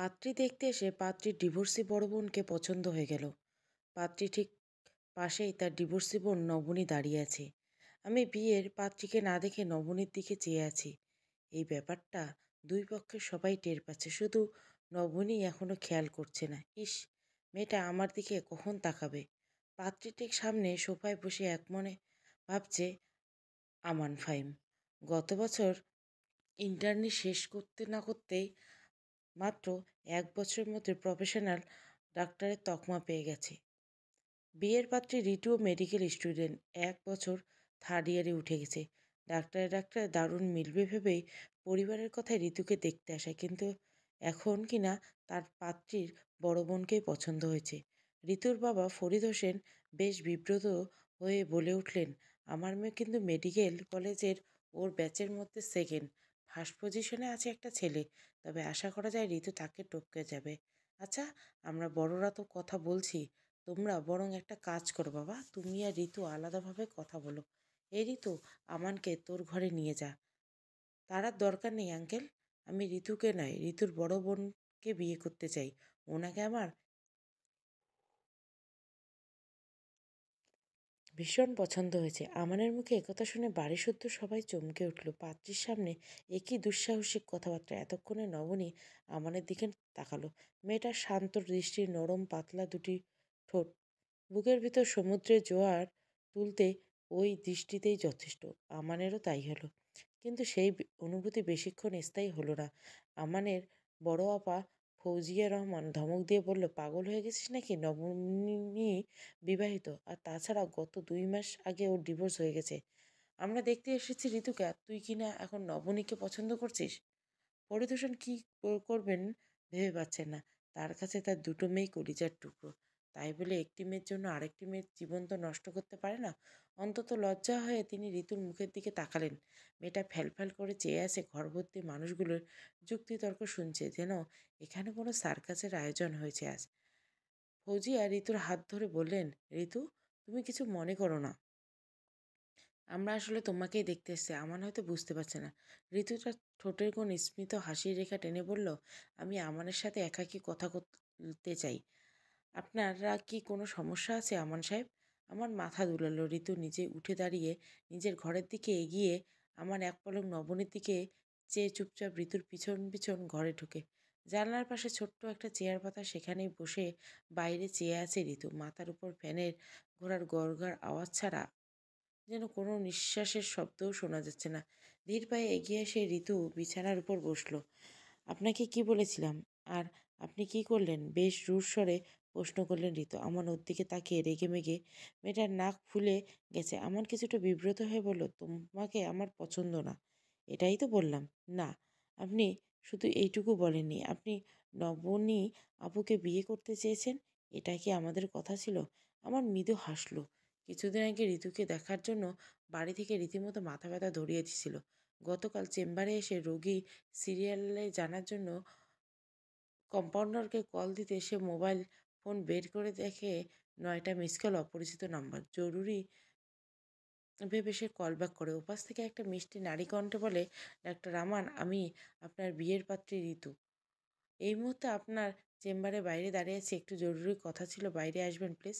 পাত্রী দেখতে এসে পাত্রীর ডিভোর্সি বড় বোনকে পছন্দ হয়ে গেল। পাত্রী ঠিক পাশেই তার ডিভোর্সি বোন নবনী দাঁড়িয়ে আছে। আমি বিয়ের পাত্রীকে না দেখে নবনীর দিকে চেয়ে আছি। এই ব্যাপারটা দুই পক্ষের সবাই টের পাচ্ছে, শুধু নবনী এখনো খেয়াল করছে না। ইস, মেয়েটা আমার দিকে কখন তাকাবে। পাত্রী ঠিক সামনে সোফায় বসে এক মনে ভাবছে আমান ফাইম গত বছর ইন্টার্নি শেষ করতে না করতেই মাত্র 1 বছরের মধ্যে প্রফেশনাল ডাক্তারের তকমা পেয়ে গেছে। বিয়ের পাত্রী ঋতুও মেডিকেল স্টুডেন্ট, 1 বছর থার্ড ইয়ারে উঠে গেছে। ডাক্তারে দারুণ মিলবে ভেবেই পরিবারের কথায় ঋতুকে দেখতে আসে, কিন্তু এখন কিনা তার পাত্রীর বড় বোনকেই পছন্দ হয়েছে। ঋতুর বাবা ফরিদ হোসেন বেশ বিব্রত হয়ে বলে উঠলেন, আমার মেয়ে কিন্তু মেডিকেল কলেজের ওর ব্যাচের মধ্যে সেকেন্ড, ফার্স্ট পজিশনে আছে একটা ছেলে, তবে আশা করা যায় ঋতু তাকে টপকে যাবে। আচ্ছা, আমরা বড়রা তো কথা বলছি, তোমরা বরং একটা কাজ করো বাবা, তুমি আর ঋতু আলাদাভাবে কথা বলো। এই ঋতু, আমানকে তোর ঘরে নিয়ে যা। তার আর দরকার নেই আঙ্কেল, আমি ঋতুকে নয়, ঋতুর বড় বোনকে বিয়ে করতে চাই। ওনাকে আমার ভীষণ পছন্দ হয়েছে। আমানের মুখে একথা শুনে বাড়ি শুদ্ধ সবাই চমকে উঠল। পাত্রীর সামনে একই দুঃসাহসিক কথাবার্তা। এতক্ষণে নবনী আমানের দিকে তাকালো। মেয়েটার শান্ত দৃষ্টি, নরম পাতলা দুটি ঠোঁট, বুকের ভিতর সমুদ্রের জোয়ার তুলতে ওই দৃষ্টিতেই যথেষ্ট। আমানেরও তাই হলো। কিন্তু সেই অনুভূতি বেশিক্ষণ স্থায়ী হলো না। আমানের বড় আপা ফৌজিয়া রহমান ধমক দিয়ে বলল, পাগল হয়ে গেছিস নাকি? নবনী বিবাহিত, আর তাছাড়া গত 2 মাস আগে ওর ডিভোর্স হয়ে গেছে। আমরা দেখতে এসেছি ঋতুকে, আর তুই কিনা এখন নবনীকে পছন্দ করছিস? পরিদূষণ কী করবেন ভেবে পাচ্ছেন না। তার কাছে তার দুটো মেয়েই কলিজার টুকরো। তাই বলে একটি মেয়ের জন্য আরেকটি মেয়ের জীবন তো নষ্ট করতে পারে না। অন্তত লজ্জা হয়ে তিনি ঋতুর মুখের দিকে তাকালেন। মেয়েটা ফ্যালফ্যাল করে চেয়ে আছে, ঘরভর্তি মানুষগুলোর যুক্তিতর্ক শুনছে, যেন এখানে কোনো সার্কাসের আয়োজন হয়েছে আজ। ফৌজিয়া ঋতুর হাত ধরে বললেন, ঋতু, তুমি কিছু মনে করো না, আমরা আসলে তোমাকেই দেখতে এসেছি। আমান হয়তো বুঝতে পারছে না। ঋতু তার ঠোঁটের কোণ স্মিত হাসির রেখা টেনে বলল, আমি আমানের সাথে একাকী কথা বলতে চাই। আপনারা কি কোনো সমস্যা আছে আমান সাহেব? আমার মাথা দুলালো। ঋতু নিজে উঠে দাঁড়িয়ে নিজের ঘরের দিকে এগিয়ে আমার এক পলক নবনীর দিকে চেয়ে চুপচাপ ঋতুর পিছন পিছন ঘরে ঢুকে। জানলার পাশে ছোট্ট একটা চেয়ার পাতা, সেখানেই বসে বাইরে চেয়ে আছে ঋতু। মাথার উপর ফ্যানের ঘোড়ার গড়গড় আওয়াজ ছাড়া যেন কোনো নিঃশ্বাসের শব্দও শোনা যাচ্ছে না। ধীর পায়ে এগিয়ে এসে ঋতু বিছানার উপর বসলো। আপনাকে কি বলেছিলাম? আর আপনি কি করলেন? বেশ রুড় স্বরে প্রশ্ন করলেন ঋতু। আমান ওর দিকে তাকিয়ে রেগে মেগে মেয়েটার নাক ফুলে গেছে। আমান কিছুটা বিব্রত হয়ে বলল, তোমাকে আমার পছন্দ না, এটাই তো বললাম। না, আপনি শুধু এইটুকু বলেননি, আপনি নবনী আপুকে বিয়ে করতে চেয়েছেন। এটা কি আমাদের কথা ছিল? আমার মৃদু হাসলো। কিছুদিন আগে ঋতুকে দেখার জন্য বাড়ি থেকে রীতিমতো মাথা ব্যথা ধরিয়ে দিছিল। গতকাল চেম্বারে এসে রোগী সিরিয়ালে জানার জন্য কম্পাউন্ডারকে কল দিতে সে মোবাইল ফোন বের করে দেখে 9টা মিস কল, অপরিচিত নাম্বার। জরুরি ভেবে সে কল ব্যাক করে। ওপাশ থেকে একটা মিষ্টি নারী কণ্ঠে বলে, ডাক্তার আমান, আমি আপনার বিয়ের পাত্রী ঋতু। এই মুহূর্তে আপনার চেম্বারে বাইরে দাঁড়িয়ে আছি, একটু জরুরি কথা ছিল, বাইরে আসবেন প্লিজ।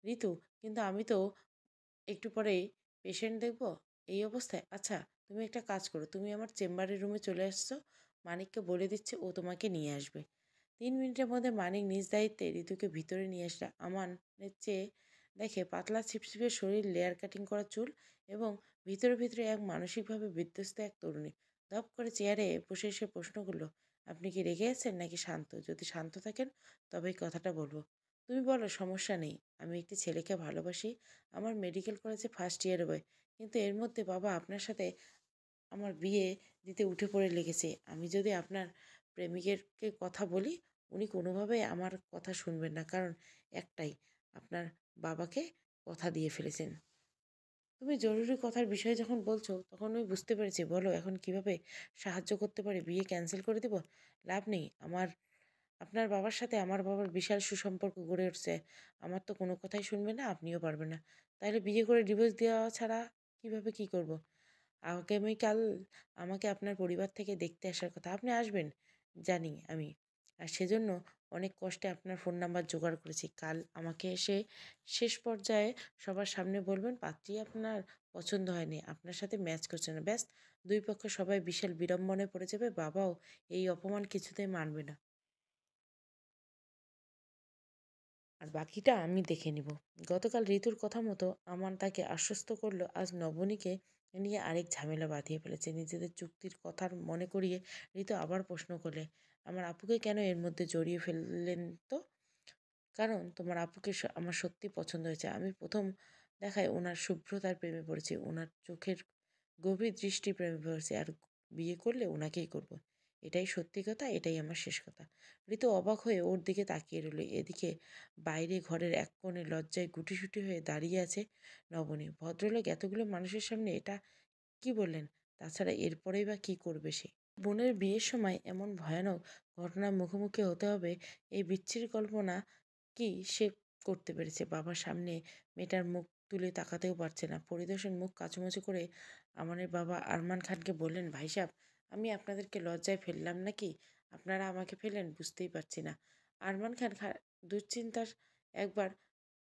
ঋতু, কিন্তু আমি তো একটু পরেই পেশেন্ট দেখব এই অবস্থায়। আচ্ছা, তুমি একটা কাজ করো, তুমি আমার চেম্বারের রুমে চলে আসছো, মানিককে বলে দিচ্ছে ও তোমাকে নিয়ে আসবে। 3 মিনিটের মধ্যে মানিক নিজ দায়িত্বে ঋতুকে ভিতরে নিয়ে আসলে আমানের চেয়ে দেখে পাতলা ছিপছিপে শরীর, লেয়ার কাটিং করা চুল এবং ভিতরে ভিতরে এক মানসিকভাবে বিধ্বস্ত এক তরুণী। ধপ করে চেয়ারে বসে এসে প্রশ্ন করলো, আপনি কি রেগে আছেন নাকি শান্ত? যদি শান্ত থাকেন তবেই কথাটা বলবো। তুমি বলো, সমস্যা নেই। আমি একটি ছেলেকে ভালোবাসি, আমার মেডিকেল কলেজে ফার্স্ট ইয়ারে বয়, কিন্তু এর মধ্যে বাবা আপনার সাথে আমার বিয়ে দিতে উঠে পড়ে লেগেছে। আমি যদি আপনার প্রেমিকেরকে কথা বলি, উনি কোনোভাবেই আমার কথা শুনবেন না, কারণ একটাই, আপনার বাবাকে কথা দিয়ে ফেলেছেন। তুমি জরুরি কথার বিষয়ে যখন বলছো তখন আমি বুঝতে পেরেছি। বলো এখন কিভাবে সাহায্য করতে পারি? বিয়ে ক্যান্সেল করে দেব? লাভ নেই। আপনার বাবার সাথে আমার বাবার বিশাল সুসম্পর্ক গড়ে উঠছে। আমার তো কোনো কথাই শুনবে না, আপনিও পারবেন না। তাহলে বিয়ে করে ডিভোর্স দেওয়া ছাড়া কিভাবে কি করব? আগামীকাল আমাকে আপনার পরিবার থেকে দেখতে আসার কথা। আপনি আসবেন জানি আমি। আর সেজন্য অনেক কষ্টে আপনার ফোন নাম্বার জোগাড় করেছি। কাল আমাকে এসে শেষ পর্যায়ে সবার সামনে বলবেন পাত্রী আপনার পছন্দ হয়নি, আপনার সাথে ম্যাচ করছে না। ব্যাস ২ পক্ষ সবাই বিশাল বিড়ম্বনায় পড়ে যাবে। বাবাও এই অপমান কিছুতেই মানবে না। আর বাকিটা আমি দেখে নিব। গতকাল ঋতুর কথা মতো আমান তাকে আশ্বস্ত করল আজ নবনীকে নিয়ে আরেক ঝামেলা বাঁধিয়ে ফেলেছে। নিজেদের চুক্তির কথা মনে করিয়ে ঋতু আবার প্রশ্ন করলে, আমার আপুকে কেন এর মধ্যে জড়িয়ে ফেললেন তো? কারণ তোমার আপুকে আমার সত্যিই পছন্দ হয়েছে। আমি ১ম দেখায় উনার শুভ্রতার প্রেমে পড়েছি। উনার চোখের গভীর দৃষ্টির প্রেমে পড়েছি। আর বিয়ে করলে উনাকেই করব। এটাই সত্যি কথা, এটাই আমার শেষ কথা। ঋতু অবাক হয়ে ওর দিকে তাকিয়ে রইল। এদিকে বাইরে ঘরের এক কোণে লজ্জায় গুটিসুটি হয়ে দাঁড়িয়ে আছে নবনী। ভদ্রলোক এতগুলো মানুষের সামনে এটা কি বললেন? তাছাড়া এরপরেই বা কি করবে সে? বোনের বিয়ের সময় এমন ভয়ানক ঘটনার মুখোমুখি হতে হবে এই বিচ্ছিরি কল্পনা কি সে করতে পেরেছে? বাবার সামনে মেয়েটার মুখ তুলে তাকাতেও পারছে না। পরিতোষের মুখ কাচুমাচু করে আমানের বাবা আরমান খানকে বললেন, ভাইসাব, আমি আপনাদেরকে লজ্জায় ফেললাম নাকি? আপনারা আমাকে ফেলেন বুঝতেই পারছি না। আরমান খান দুশ্চিন্তার একবার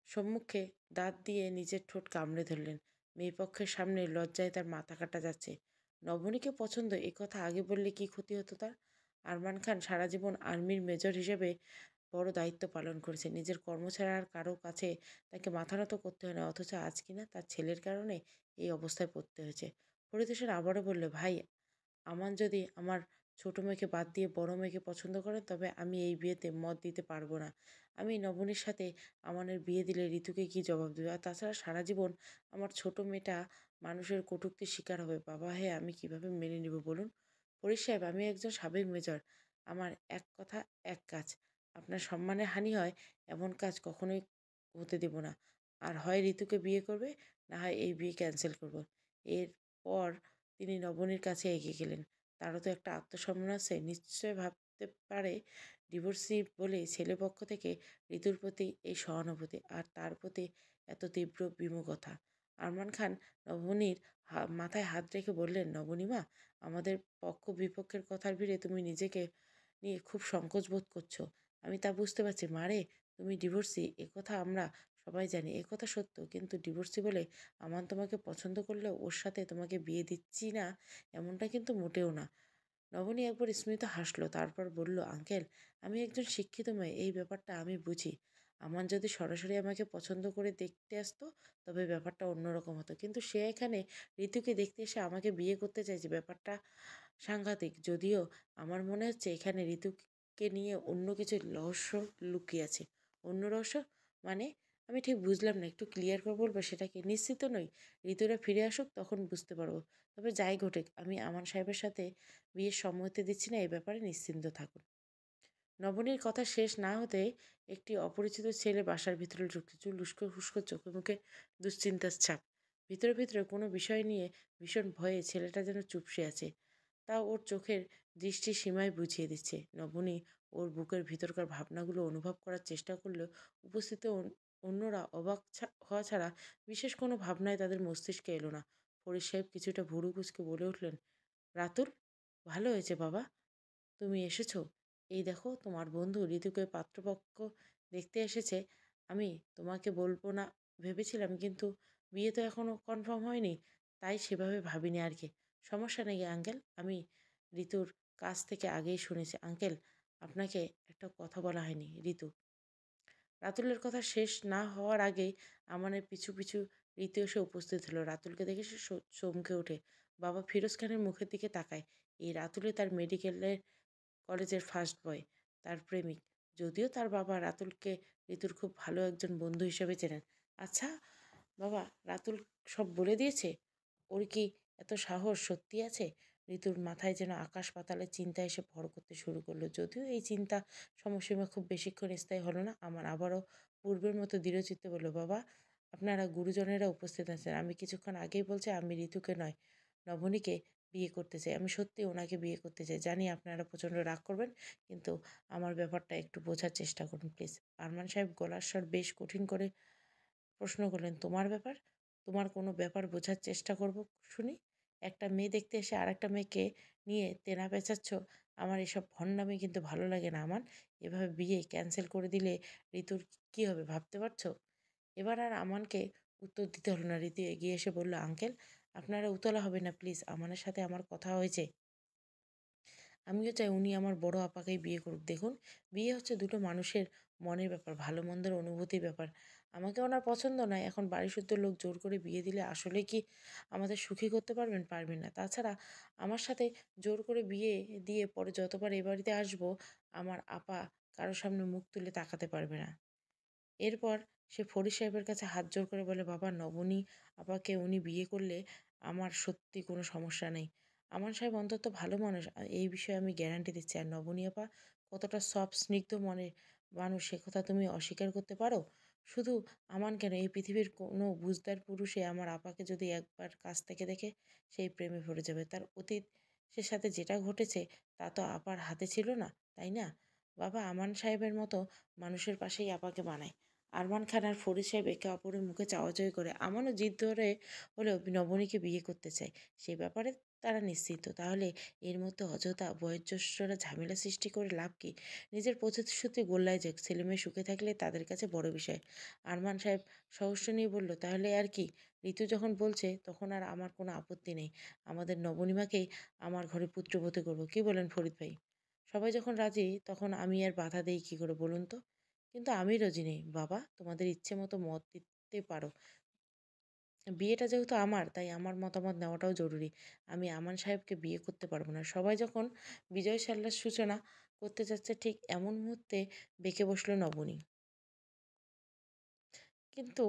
সম্মুখে দাঁত দিয়ে নিজের ঠোঁট কামড়ে ধরলেন। মেয়েপক্ষের সামনে লজ্জায় তার মাথা কাটা যাচ্ছে। নবনীকে পছন্দ এ কথা আগে বললে কি ক্ষতি হতো তার? আরমান খান সারা জীবন আর্মির মেজর হিসেবে বড় দায়িত্ব পালন করেছে। নিজের কর্ম ছাড়া আর কারো কাছে তাকে মাথা নত করতে হয় না। অথচ আজ কিনা তার ছেলের কারণে এই অবস্থায় পড়তে হয়েছে। ফরিদ আবারও বলল, ভাই, আমান যদি আমার ছোট মেয়েকে বাদ দিয়ে বড় মেয়েকে পছন্দ করেন তবে আমি এই বিয়েতে মত দিতে পারবো না। আমি নবনীর সাথে আমানের বিয়ে দিলে ঋতুকে কি জবাব দেবে? আর তাছাড়া সারা জীবন আমার ছোট মেয়েটা মানুষের কটূক্তির শিকার হবে। বাবা হে, আমি কিভাবে মেনে নিব বলুন? ফরিদ সাহেব, আমি একজন সাবেক মেজর। আমার এক কথা এক কাজ। আপনার সম্মানের হানি হয় এমন কাজ কখনোই হতে দেব না। আর হয় ঋতুকে বিয়ে করবে, না হয় এই বিয়ে ক্যান্সেল করব। এরপর তিনি নবনীর কাছে এগিয়ে গেলেন। তারও তো একটা আত্মসম্মান আছে। নিশ্চয় ভাবতে পারে ডিভোর্সি বলে ছেলেপক্ষ থেকে ঋতুর প্রতি এই সহানুভূতি আর তার প্রতি এত তীব্র বিমুখতা। আরমান খান নবনীর মাথায় হাত রেখে বললেন, নবনীমা, আমাদের পক্ষ বিপক্ষের কথার ভিড়ে তুমি নিজেকে নিয়ে খুব সংকোচ বোধ করছো। আমি তা বুঝতে পারছি। মারে, তুমি ডিভোর্সি কথা আমরা সবাই জানি। কথা সত্য, কিন্তু ডিভোর্সি বলে আমান তোমাকে পছন্দ করলেও ওর সাথে তোমাকে বিয়ে দিচ্ছি না এমনটা কিন্তু মোটেও না। নবনী একবার স্মিত হাসলো, তারপর বলল, আঙ্কেল, আমি একজন শিক্ষিত মেয়ে, এই ব্যাপারটা আমি বুঝি। আমান যদি সরাসরি আমাকে পছন্দ করে দেখতে আসতো তবে ব্যাপারটা অন্যরকম হতো, কিন্তু সে এখানে ঋতুকে দেখতে এসে আমাকে বিয়ে করতে চাইছে। ব্যাপারটা সাংঘাতিক। যদিও আমার মনে হচ্ছে এখানে ঋতুকে নিয়ে অন্য কিছু রহস্য লুকিয়ে আছে। অন্য রহস্য মানে? আমি ঠিক বুঝলাম না, একটু ক্লিয়ার করে বলবো সেটা কি? নিশ্চিত নই। ঋতুরা ফিরে আসুক, তখন বুঝতে পারবো। তবে যাই ঘটুক, আমি আমান সাহেবের সাথে বিয়ের সম্মতি দিচ্ছি না, এই ব্যাপারে নিশ্চিন্ত থাকুন। নবনীর কথা শেষ না হতে একটি অপরিচিত ছেলে বাসার ভিতরে ঢুকছে। চুল উস্কো খুস্কো, চোখে মুখে দুশ্চিন্তার ছাপ। ভিতরে ভিতরে কোনো বিষয় নিয়ে ভীষণ ভয়ে ছেলেটা যেন চুপসে আছে। তা ওর চোখের দৃষ্টি সীমায় বুঝিয়ে দিচ্ছে। নবনী ওর বুকের ভিতরকার ভাবনাগুলো অনুভব করার চেষ্টা করলেও উপস্থিত অন্যরা অবাক হওয়া ছাড়া বিশেষ কোনো ভাবনায় তাদের মস্তিষ্কে এলো না। ফরিদ সাহেব কিছুটা ভুরু কুঁচকে বলে উঠলেন, রাতুল, ভালো হয়েছে বাবা তুমি এসেছো। এই দেখো তোমার বন্ধু ঋতুকে পাত্রপক্ষ দেখতে এসেছে। আমি তোমাকে বলবো না ভেবেছিলাম, কিন্তু বিয়ে তো এখনো কনফার্ম হয়নি, তাই সেভাবে ভাবিনি আর কি। সমস্যা নেই আঙ্কেল, আমি ঋতুর কাছ থেকে আগেই শুনেছি। আঙ্কেল, আপনাকে একটা কথা বলা হয়নি। ঋতু, রাতুলের কথা শেষ না হওয়ার আগেই আমানের পিছু পিছু ঋতু এসে উপস্থিত হলো। রাতুলকে দেখে সে চমকে ওঠে। বাবা ফিরোজ খানের মুখের দিকে তাকায়। এই রাতুলে তার মেডিকেলের কলেজের ফার্স্ট বয়, তার প্রেমিক। যদিও তার বাবা রাতুলকে ঋতুর খুব ভালো একজন বন্ধু হিসেবে চেনেন। আচ্ছা বাবা, রাতুল সব বলে দিয়েছে? ওর কি এত সাহস সত্যি আছে? ঋতুর মাথায় যেন আকাশ পাতালের চিন্তা এসে ভর করতে শুরু করলো। যদিও এই চিন্তা সময়সীমা খুব বেশিক্ষণ স্থায়ী হলো না। আমার আবারও পূর্বের মতো দৃঢ়চিত্তে বলল, বাবা, আপনারা গুরুজনেরা উপস্থিত আছেন। আমি কিছুক্ষণ আগেই বলছি আমি ঋতুকে নয়, নবনীকে বিয়ে করতে চাই। আমি সত্যিই ওনাকে বিয়ে করতে চাই। জানি আপনারা প্রচণ্ড রাগ করবেন, কিন্তু আমার ব্যাপারটা একটু বোঝার চেষ্টা করুন প্লিজ। আরমান সাহেব গলার স্বর বেশ কঠিন করে প্রশ্ন করলেন, তোমার ব্যাপার? তোমার কোনো ব্যাপার বোঝার চেষ্টা করব শুনি। একটা মেয়ে দেখতে এসে আরেকটা মেয়েকে নিয়ে তেনা পেঁচাচ্ছ, আমার এসব ভণ্ডামি কিন্তু ভালো লাগে না আমান। এভাবে বিয়ে ক্যানসেল করে দিলে ঋতুর কী হবে ভাবতে পারছো? এবার আর আমানকে উত্তর দিতে হলো না। ঋতু এগিয়ে এসে বলল, আঙ্কেল আপনারা উতলা হবে না প্লিজ। আমানের সাথে আমার কথা হয়েছে। আমিও চাই উনি আমার বড় আপাকেই বিয়ে করুক। দেখুন, বিয়ে হচ্ছে দুটো মানুষের মনের ব্যাপার, ভালো মন্দের অনুভূতির ব্যাপার। আমাকে ওনার পছন্দ নয়, এখন বাড়িসুদ্ধ লোক জোর করে বিয়ে দিলে আসলে কি আমাদের সুখী করতে পারবেন? পারবেন না। তাছাড়া আমার সাথে জোর করে বিয়ে দিয়ে পরে যতবার এ বাড়িতে আসবো, আমার আপা কারো সামনে মুখ তুলে তাকাতে পারবে না। এরপর সে ফরিদ সাহেবের কাছে হাত জোড় করে বলে, বাবা নবনী আপাকে উনি বিয়ে করলে আমার সত্যি কোনো সমস্যা নেই। আমান সাহেব অন্তত ভালো মানুষ, এই বিষয়ে আমি গ্যারান্টি দিচ্ছি। আর নবনী আপা কতটা সফট স্নিগ্ধ মনের মানুষ সে কথা তুমি অস্বীকার করতে পারো? শুধু আমান কেন, এই পৃথিবীর কোনো বুঝদার পুরুষে আমার আপাকে যদি একবার কাছ থেকে দেখে সেই প্রেমে পড়ে যাবে। তার অতীত সে সাথে যেটা ঘটেছে তা তো আপার হাতে ছিল না, তাই না? বাবা আমান সাহেবের মতো মানুষের পাশেই আপাকে বানায়। আরমান খান আর ফরিদ সাহেব একে অপরের মুখে চাওয়াচাওয়ি করে। আমারও জিদ ধরে হলেও নবনীকে বিয়ে করতে চায়। সে ব্যাপারে তারা নিশ্চিত। তাহলে এর মধ্যে অযথা বয়োজ্যেষ্ঠরা ঝামেলা সৃষ্টি করে লাভ কি? নিজের প্রতিশ্রুতি গোল্লায় যাক, ছেলেমেয়ে সুখে থাকলে তাদের কাছে বড় বিষয়। আরমান সাহেব সহস্য নিয়ে বলল, তাহলে আর কি? ঋতু যখন বলছে তখন আর আমার কোনো আপত্তি নেই। আমাদের নবনীমাকেই আমার ঘরে পুত্রবতী করবো। কি বলেন ফরিদ ভাই? সবাই যখন রাজি তখন আমি আর বাধা দেই কি করে বলুন তো? কিন্তু আমি রাজি নেই বাবা, তোমাদের ইচ্ছে মতো মত দিতে পারো। বিয়েটা যেহেতু আমার, তাই আমার মতামত নেওয়াটাও জরুরি। আমি আমান সাহেবকে বিয়ে করতে পারবো না। সবাই যখন বিজয় সাল্লার সূচনা করতে যাচ্ছে ঠিক এমন মুহূর্তে বেঁকে বসলো নবনী। কিন্তু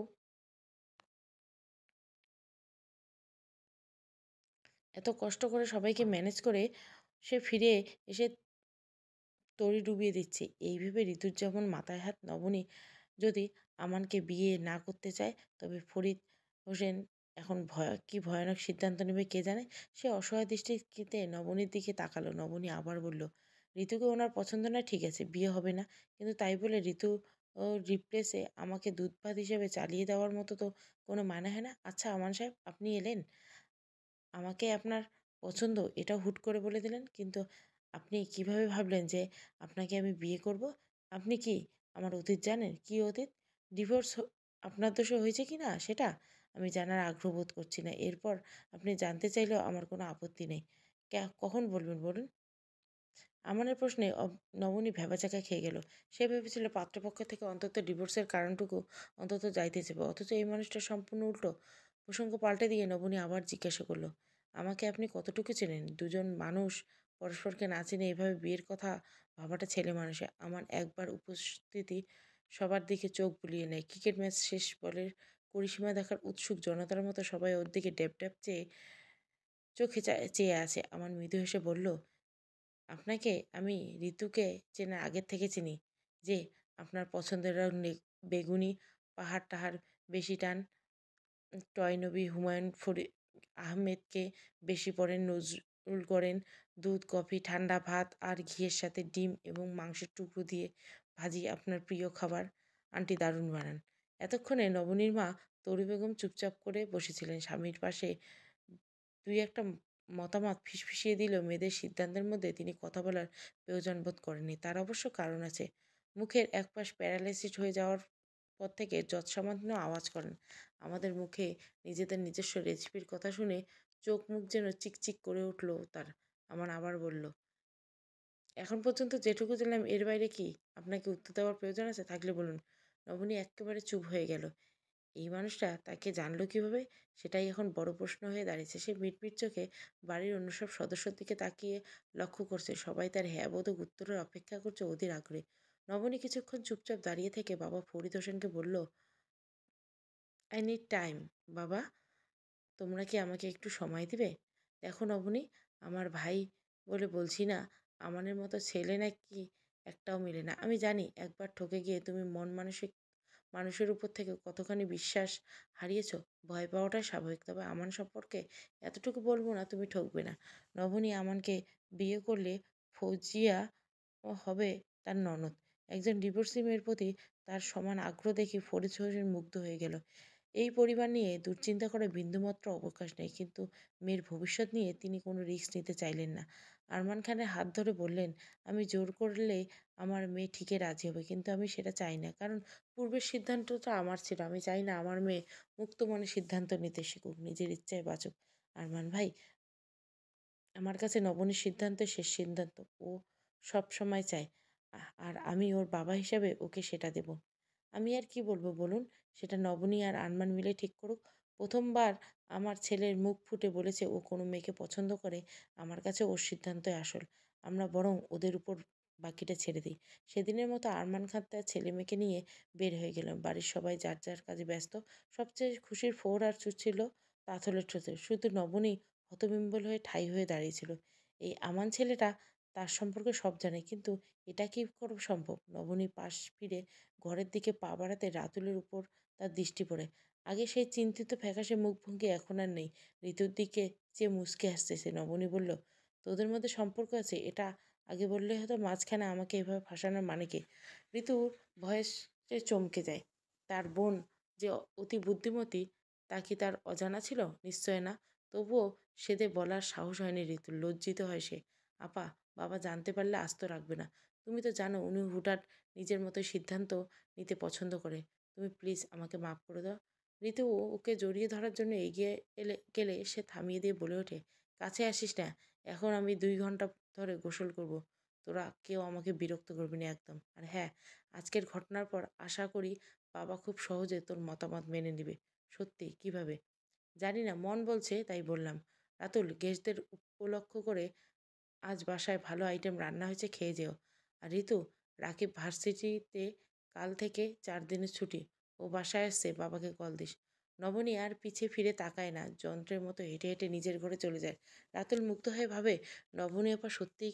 এত কষ্ট করে সবাইকে ম্যানেজ করে সে ফিরে এসে তড়ি ডুবিয়ে দিচ্ছে। এই ভেবে ঋতুর যেমন মাথায় হাত। নবনী যদি আমানকে বিয়ে না করতে চায় তবে ফরিদ হোসেন এখন কি ভয়ানক সিদ্ধান্ত নেবে কে জানে। সে অসহায় দৃষ্টিতে নবনীর দিকে তাকালো। নবনী আবার বলল, ঋতুকে ওনার পছন্দ না ঠিক আছে, বিয়ে হবে না, কিন্তু তাই বলে ঋতু ও রিপ্লেসে আমাকে দুধ ভাত হিসেবে চালিয়ে দেওয়ার মতো তো কোনো মানে হয় না। আচ্ছা আমান সাহেব, আপনি এলেন, আমাকে আপনার পছন্দ এটাও হুট করে বলে দিলেন, কিন্তু আপনি কিভাবে ভাবলেন যে আপনাকে আমি বিয়ে করব? আপনি কি আমার অতীত জানেন? কি অতীত? ডিভোর্স আপনার দোষে হয়েছে কি না সেটা আমি জানার আগ্রহ বোধ করছি না। এরপর আপনি জানতে চাইলেও আমার কোনো আপত্তি নেই। কখন বলবেন বলুন? আমানের প্রশ্নে নবনী ভ্যাবাচ্যাকা খেয়ে গেল। সে ভেবেছিল পাত্রপক্ষ থেকে অন্তত ডিভোর্সের কারণটুকু অন্তত যাইতে চাইবে, অথচ এই মানুষটা সম্পূর্ণ উল্টো। প্রসঙ্গ পাল্টে দিয়ে নবনী আবার জিজ্ঞাসা করলো, আমাকে আপনি কতটুকু চেনেন? দুজন মানুষ পরস্পরকে না চিনে এভাবে বিয়ের কথা ভাবাটা ছেলে মানুষে। আমার একবার উপস্থিতি সবার দিকে চোখ বুলিয়ে নেয়। ক্রিকেট ম্যাচ শেষ বলের পরিসীমা দেখার উৎসুক জনতার মতো সবাই ওর দিকে ড্যাব ড্যাব চোখে চেয়ে আছে। আমার মৃদু হেসে বলল, আপনাকে আমি ঋতুকে চেনার আগের থেকে চিনি যে আপনার পছন্দের রং বেগুনি, পাহাড়-টাহাড় বেশি টান, টয় নবী হুমায়ুন আহমেদকে বেশি পড়েন, নজরুল করেন, দুধ, কফি, ঠান্ডা ভাত আর ঘিয়ের সাথে ডিম এবং মাংসের টুকরো দিয়ে ভাজি আপনার প্রিয় খাবার। আন্টি দারুণ বানান। এতক্ষণে নবনীর মা তরু বেগম চুপচাপ করে বসেছিলেন। স্বামীর পাশে দুই একটা মতামত ফিসফিসিয়ে দিলেও মেয়েদের সিদ্ধান্তের মধ্যে তিনি কথা বলার প্রয়োজন বোধ করেননি। তার অবশ্য কারণ আছে। মুখের একপাশ প্যারালাইসিস হয়ে যাওয়ার পর থেকে যৎসামান্য আওয়াজ করেন। আমাদের মুখে নিজেদের নিজস্ব রেসিপির কথা শুনে চোখ মুখ যেন চিকচিক করে উঠল তার। আমার আবার বলল, এখন পর্যন্ত যেটুকু জানলাম এর বাইরে কি আপনাকে উত্তর দেওয়ার প্রয়োজন আছে? থাকলে বলুন। নবনী এক্কেবারে চুপ হয়ে গেল। এই মানুষটা তাকে জানলো কিভাবে? সেটাই এখন বড় প্রশ্ন হয়ে দাঁড়িয়েছে। সে মিটমিট চোখে বাড়ির অন্য সব সদস্যর দিকে তাকিয়ে লক্ষ্য করছে। সবাই তার হ্যাঁ-বোধক উত্তরের অপেক্ষা করছে অধীর আগ্রহে। নবনী কিছুক্ষণ চুপচাপ দাঁড়িয়ে থেকে বাবা ফরিদ হোসেনকে বলল, আই নিড টাইম বাবা। তোমরা কি আমাকে একটু সময় দিবে? দেখো নবনী, আমার ভাই বলে বলছি না, আমানের মতো ছেলে নাকি একটাও মেলে না। আমি জানি একবার ঠকে গিয়ে তুমি মানুষের উপর থেকে কতখানি বিশ্বাস হারিয়েছো। ভয় পাওয়াটাই স্বাভাবিক। তবে আমান সম্পর্কে এতটুকু বলবো না, তুমি ঠকবে না। নবনী আমানকে বিয়ে করলে ফৌজিয়া হবে তার ননদ। একজন ডিভোর্সি মেয়ের প্রতি তার সমান আগ্রহ দেখে ফরিদ হোসেন মুগ্ধ হয়ে গেল। এই পরিবার নিয়ে দুশ্চিন্তা করার বিন্দুমাত্র অবকাশ নেই, কিন্তু মেয়ের ভবিষ্যৎ নিয়ে তিনি কোনো রিস্ক নিতে চাইলেন না। আরমান খানের হাত ধরে বললেন, আমি জোর করলে আমার মেয়ে ঠিকই রাজি হবে, কিন্তু আমি সেটা চাই না। কারণ পূর্বের সিদ্ধান্তটা আমার ছিল। আমি চাই না আমার মেয়ে মুক্ত মনে সিদ্ধান্ত নিতে শিখুক, নিজের ইচ্ছায় বাঁচুক। আরমান ভাই, আমার কাছে নবনীর সিদ্ধান্ত শেষ সিদ্ধান্ত। ও সবসময় চায়। আর আমি ওর বাবা হিসাবে ওকে সেটা দেব। আমি আর কি বলবো বলুন? সেটা নবনী আর আরমান মিলে ঠিক করুক। ১ম বার আমার ছেলের মুখ ফুটে বলেছে ও কোনো মেয়েকে পছন্দ করে। আমার কাছে ওর সিদ্ধান্তই আসল। আমরা বরং ওদের উপর বাকিটা ছেড়ে দিই। সেদিনের মতো আরমান খান তার ছেলে-মেয়েকে নিয়ে বের হয়ে গেলাম। বাড়ির সবাই যার, যার কাজে ব্যস্ত। সবচেয়ে খুশির ফোর আর ছিল তাথলের ঠোঁটে। শুধু নবনী হতবিম্বল হয়ে ঠাই হয়ে দাঁড়িয়েছিল। এই আমান ছেলেটা তার সম্পর্কে সব জানে, কিন্তু এটা কি করে সম্ভব? নবনী পাশ ফিরে ঘরের দিকে পা বাড়াতে রাতুলের উপর তার দৃষ্টি পড়ে। আগে সেই চিন্তিত ফ্যাকাশে মুখভঙ্গি এখন আর নেই। ঋতুর দিকে চেয়ে মুচকে হাসতেছে। নবনী বলল, তোদের মধ্যে সম্পর্ক আছে, এটা আগে বললে হয়তো। মাঝখানে আমাকে এভাবে ফাঁসানোর মানে কি? ঋতুর ভয়েসে চমকে যায়। তার বোন যে অতি বুদ্ধিমতী তা কি তার অজানা ছিল? নিশ্চয় না। তবুও সেদে বলার সাহস হয়নি ঋতুর। লজ্জিত হয় সে। আপা, বাবা জানতে পারলে আস্ত রাখবে না। তুমি তো জানো উনি হুটহাট নিজের মতো সিদ্ধান্ত নিতে পছন্দ করে। তুমি প্লিজ আমাকে মাফ করে দাও। ঋতু ওকে জড়িয়ে ধরার জন্য এগিয়ে গেলে সে থামিয়ে দিয়ে বলে ওঠে, কাছে আসিস না। এখন আমি ২ ঘন্টা ধরে গোসল করব। তোরা কেউ আমাকে বিরক্ত করবি না একদম। আর হ্যাঁ, আজকের ঘটনার পর আশা করি বাবা খুব সহজে তোর মতামত মেনে নিবে। সত্যি, কিভাবে? জানি না, মন বলছে তাই বললাম। রাতুল, গেস্টদের উপলক্ষ করে আজ বাসায় ভালো আইটেম রান্না হয়েছে, খেয়ে যেও। আর ঋতু, রাকিব ভার্সিটিতে কাল থেকে ৪ দিনের ছুটি। ও বাসায় আসছে, বাবাকে কল দিস। নবনী আর পিছে ফিরে তাকায় না, যন্ত্রের মতো হেঁটে হেঁটে নিজের ঘরে চলে যায়। রাতুল মুগ্ধ হয়ে ভাবে, নবনী আপা সত্যিই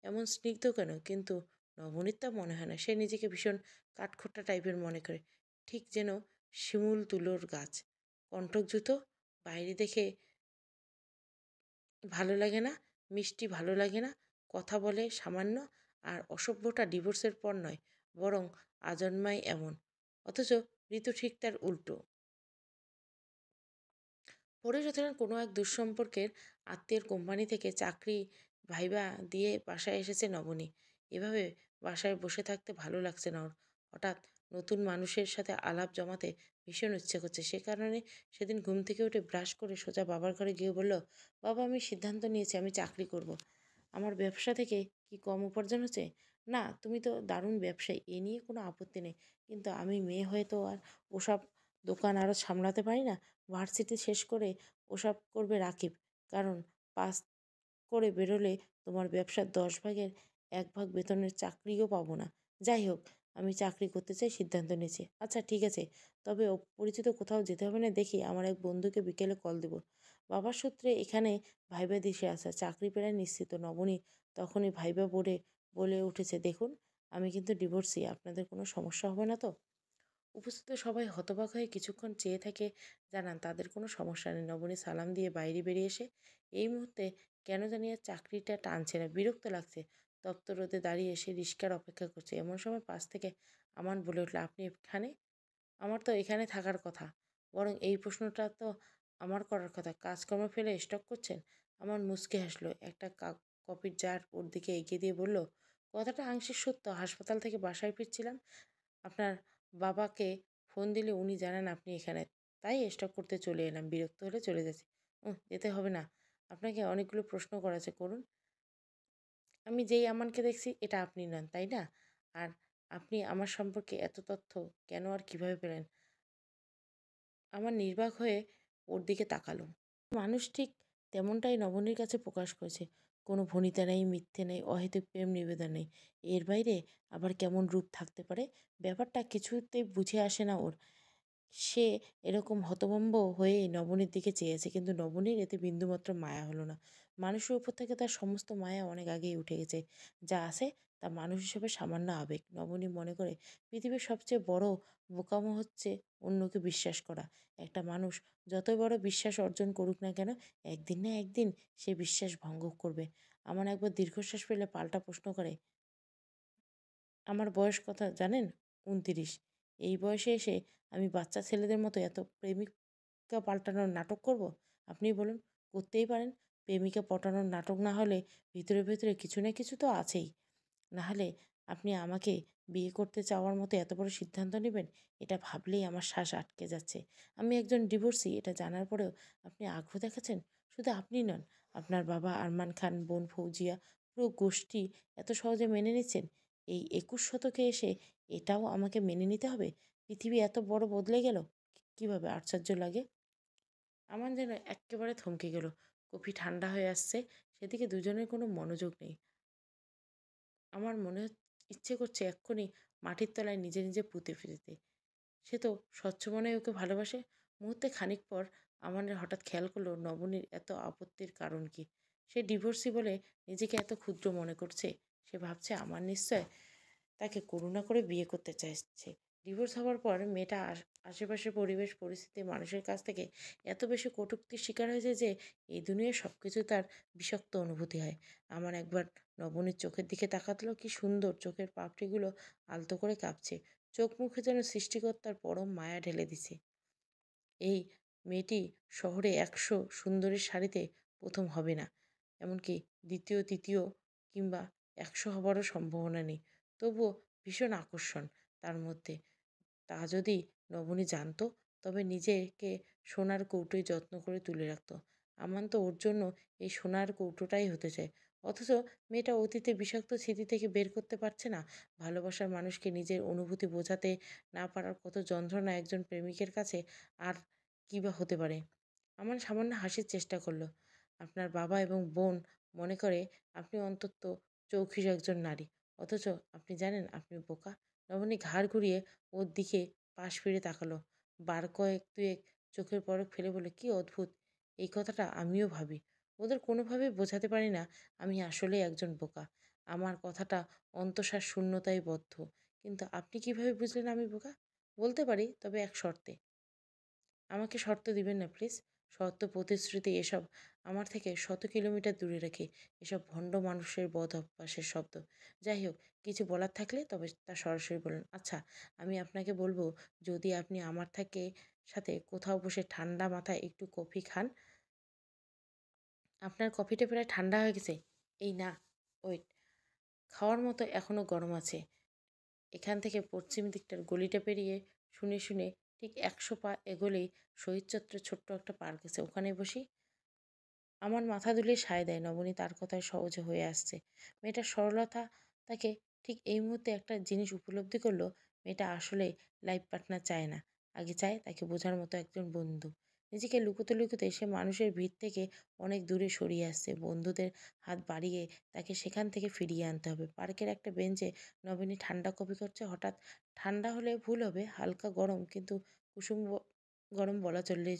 এমন স্নিগ্ধ কেন? কিন্তু নবনীর তা মনে হয় না। সে নিজেকে ভীষণ কাঠখোট্টা টাইপের মনে করে, ঠিক যেন শিমুল তুলোর গাছ। কণ্ঠক জুতো, বাইরে দেখে ভালো লাগে না, মিষ্টি ভালো লাগে না, কথা বলে সামান্য, আর অসভ্যটা ডিভোর্সের পর নয়, বরং আজন্মাই এমন। অথচ ঋতু ঠিক তার উল্টো। পরিচর্যার কোনো এক দুঃসম্পর্কের আত্মীয়ের কোম্পানি থেকে চাকরি ভাইবা দিয়ে বাসায় এসেছে নবনী। এভাবে বাসায় বসে থাকতে ভালো লাগছে না ওর। হঠাৎ নতুন মানুষের সাথে আলাপ জমাতে ভীষণ ইচ্ছে করছে। সে কারণে সেদিন ঘুম থেকে উঠে ব্রাশ করে সোজা বাবার ঘরে গিয়ে বলল, বাবা, আমি সিদ্ধান্ত নিয়েছি আমি চাকরি করব। আমার ব্যবসা থেকে কি কম উপার্জন হচ্ছে? না, তুমি তো দারুণ ব্যবসায়ী, এ নিয়ে কোনো আপত্তি নেই। কিন্তু আমি মেয়ে হয়ে তো আর ওসব দোকান আরও সামলাতে পারি না। ভার্সিটি শেষ করে ওসব করবে রাকিব। কারণ পাস করে বেরোলে তোমার ব্যবসার ১০ ভাগের ১ ভাগ বেতনের চাকরিও পাবো না। যাই হোক, আমি চাকরি করতে চাই, সিদ্ধান্ত নিয়েছি। আচ্ছা ঠিক আছে, তবে অপরিচিত কোথাও যেতে হবে না। দেখি আমার এক বন্ধুকে বিকেলে কল দেব। বাবার সূত্রে এখানে ভাইবা দেশে আসা, চাকরি প্রায় নিশ্চিত। নবনী তখনই ভাইবা বোর্ডে বলে উঠেছে, দেখুন, আমি কিন্তু ডিভোর্সি, আপনাদের কোনো সমস্যা হবে না তো? উপস্থিত সবাই হতবাক হয়ে কিছুক্ষণ চেয়ে থেকে জানান তাদের কোনো সমস্যা নেই। নবনী সালাম দিয়ে বাইরে বেরিয়ে এসে এই মুহূর্তে কেন জানি আর চাকরিটা টানছে না, বিরক্ত লাগছে। দপ্তর রোদে দাঁড়িয়ে এসে রিক্সার অপেক্ষা করছে। এমন সময় পাশ থেকে আমান বলে উঠল, আপনি এখানে? আমার তো এখানে থাকার কথা। বরং এই প্রশ্নটা তো আমার করার কথা। কাজকর্ম ফেলে স্টক করছেন? আমার মুচকি হাসলো। একটা কফির জার ওর দিকে এগিয়ে দিয়ে বলল, কথাটা আংশিক সত্য। হাসপাতাল থেকে বাসায় ফিরছিলাম, আপনার বাবাকে ফোন দিলে উনি জানান আপনি এখানে। তাই স্টক করতে চলে এলাম। বিরক্ত হলে চলে যাচ্ছি। যেতে হবে না। আপনাকে অনেকগুলো প্রশ্ন করা আছে, করুন। আমি যেই আমানকে দেখছি এটা আপনি নন, তাই না? আর আপনি আমার সম্পর্কে এত তথ্য কেন আর কিভাবে পেলেন? আমার নির্বাক হয়ে ওর দিকে তাকালো। মানুষ ঠিক তেমনটাই নবনীর কাছে প্রকাশ করেছে। কোনো ভনিতা নেই, মিথ্যে নেই, অহেতুক প্রেম নিবেদন নেই। এর বাইরে আবার কেমন রূপ থাকতে পারে? ব্যাপারটা কিছুতেই বুঝে আসে না ওর। সে এরকম হতভম্ব হয়ে নবনীর দিকে চেয়েছে, কিন্তু নবনীর এতে বিন্দুমাত্র মায়া হলো না। মানুষের উপর থেকে তার সমস্ত মায়া অনেক আগেই উঠে গেছে। যা আছে তা মানুষ হিসেবে সামান্য আবেগ। নবনী মনে করে পৃথিবীর সবচেয়ে বড় বোকামো হচ্ছে অন্যকে বিশ্বাস করা। একটা মানুষ যতই বড় বিশ্বাস অর্জন করুক না কেন, একদিন না একদিন সে বিশ্বাস ভঙ্গ করবে। আমার একবার দীর্ঘশ্বাস ফেলে পাল্টা প্রশ্ন করে, আমার বয়স কত জানেন? ২৯। এই বয়সে এসে আমি বাচ্চা ছেলেদের মতো এত প্রেমিকা পাল্টানোর নাটক করব? আপনিই বলুন, করতেই পারেন। প্রেমিকা পটানোর নাটক না হলে ভিতরে ভিতরে কিছু না কিছু তো আছেই। না হলে আপনি আমাকে বিয়ে করতে চাওয়ার মতো এত বড় সিদ্ধান্ত নেবেন, এটা ভাবলেই আমার শ্বাস আটকে যাচ্ছে। আমি একজন ডিভোর্সি, এটা জানার পরেও আপনি আগ্রহ দেখাচ্ছেন। শুধু আপনি নন, আপনার বাবা আরমান খান, বোন ফৌজিয়া, পুরো গোষ্ঠী এত সহজে মেনে নিচ্ছেন। এই 21 শতকে এসে এটাও আমাকে মেনে নিতে হবে? পৃথিবী এত বড় বদলে গেল! কিভাবে আশ্চর্য লাগে! আমার যেন এক্কেবারে থমকে গেল। কফি ঠান্ডা হয়ে আসছে, সেদিকে দুজনের কোনো মনোযোগ নেই। আমার ইচ্ছে করছে এক্ষুনি মাটির তলায় নিজে নিজে পুঁতে ফেলতে। সে তো স্বচ্ছ মনেই ওকে ভালোবাসে। মুহূর্তে খানিক পর আমানের হঠাৎ খেয়াল করলো নবনীর এত আপত্তির কারণ কি। সে ডিভোর্সি বলে নিজেকে এত ক্ষুদ্র মনে করছে। সে ভাবছে আমার নিশ্চয় তাকে করুণা করে বিয়ে করতে চাইছে। ডিভোর্স হওয়ার পর মেয়েটা আশেপাশের পরিবেশ পরিস্থিতি মানুষের কাছ থেকে এত বেশি কটূক্তির শিকার হয়েছে যে এই দুনিয়ার সব কিছু তার বিষাক্ত অনুভূতি হয়। আমার একবার নবনীর চোখের দিকে তাকাতলো, কি সুন্দর চোখের পাপড়িগুলো আলতো করে কাঁপছে। চোখ মুখে যেন সৃষ্টিকর্তার পরম মায়া ঢেলে দিছে। এই মেয়েটি শহরে 100 সুন্দরীর সারিতে প্রথম হবে না, এমনকি দ্বিতীয় তৃতীয় কিংবা 100 হবারও সম্ভাবনা নেই। তবুও ভীষণ আকর্ষণ তার মধ্যে। তা যদি নবনী জানতো, তবে নিজেকে সোনার কৌটোয় যত্ন করে তুলে রাখতো। আমান তো ওর জন্য এই সোনার কৌটোটাই হতে চায়। অথচ মেয়েটা অতীতে বিষাক্ত স্মৃতি থেকে বের করতে পারছে না। ভালোবাসার মানুষকে নিজের অনুভূতি বোঝাতে না পারার কত যন্ত্রণা একজন প্রেমিকের কাছে আর কী বা হতে পারে। আমান সামান্য হাসির চেষ্টা করলো। আপনার বাবা এবং বোন মনে করে আপনি অন্তত চৌখির একজন নারী। অথচ আপনি জানেন আপনি বোকা। নবনী ঘাড় ঘুরিয়ে ওর দিকে পাশ ফিরে তাকালো। বার কয়েক দুয়েক চোখের পলক ফেলে বলে, কি অদ্ভুত! এই কথাটা আমিও ভাবি। ওদের কোনোভাবেই বোঝাতে পারি না আমি আসলেই একজন বোকা। আমার কথাটা অন্তঃসার শূন্যতায় বদ্ধ। কিন্তু আপনি কিভাবে বুঝলেন আমি বোকা? বলতে পারি, তবে এক শর্তে। আমাকে শর্ত দিবেন না প্লিজ। শর্ত প্রতিশ্রুতি এসব আমার থেকে শত কিলোমিটার দূরে রেখে, এসব ভণ্ড মানুষের বদ অভ্যাসের শব্দ। যাই হোক, কিছু বলার থাকলে তবে তা সরাসরি বলুন। আচ্ছা, আমি আপনাকে বলবো, যদি আপনি আমার থেকে সাথে কোথাও বসে ঠান্ডা মাথায় একটু কফি খান। আপনার কফিটা প্রায় ঠান্ডা হয়ে গেছে। এই না, ওয়েট। খাওয়ার মতো এখনো গরম আছে। এখান থেকে পশ্চিম দিকটার গলিটা পেরিয়ে শুনে শুনে ঠিক 100 পা এগোলেই শহীদ চত্বরের ছোট্ট একটা পার্ক আছে, ওখানে বসি। আমার মাথা দুলিয়ে সায় দেয় নবনী, তার কথায় সহজে হয়ে আসছে। মেয়েটার সরলতা তাকে ঠিক এই মুহূর্তে একটা জিনিস উপলব্ধি করলো। মেয়েটা আসলে লাইফ পার্টনার চায় না, আগে চায় তাকে বোঝার মতো একজন বন্ধু। নিজেকে লুকোতে লুকোতে সে মানুষের ভিড় থেকে অনেক দূরে সরিয়ে আসছে। বন্ধুদের হাত বাড়িয়ে তাকে সেখান থেকে ফিরিয়ে আনতে হবে। পার্কের একটা বেঞ্চে নবনী ঠান্ডা কফি করছে। হঠাৎ, ঠান্ডা হলে ভুল হবে, হালকা গরম, কিন্তু কুসুম গরম বলা চললে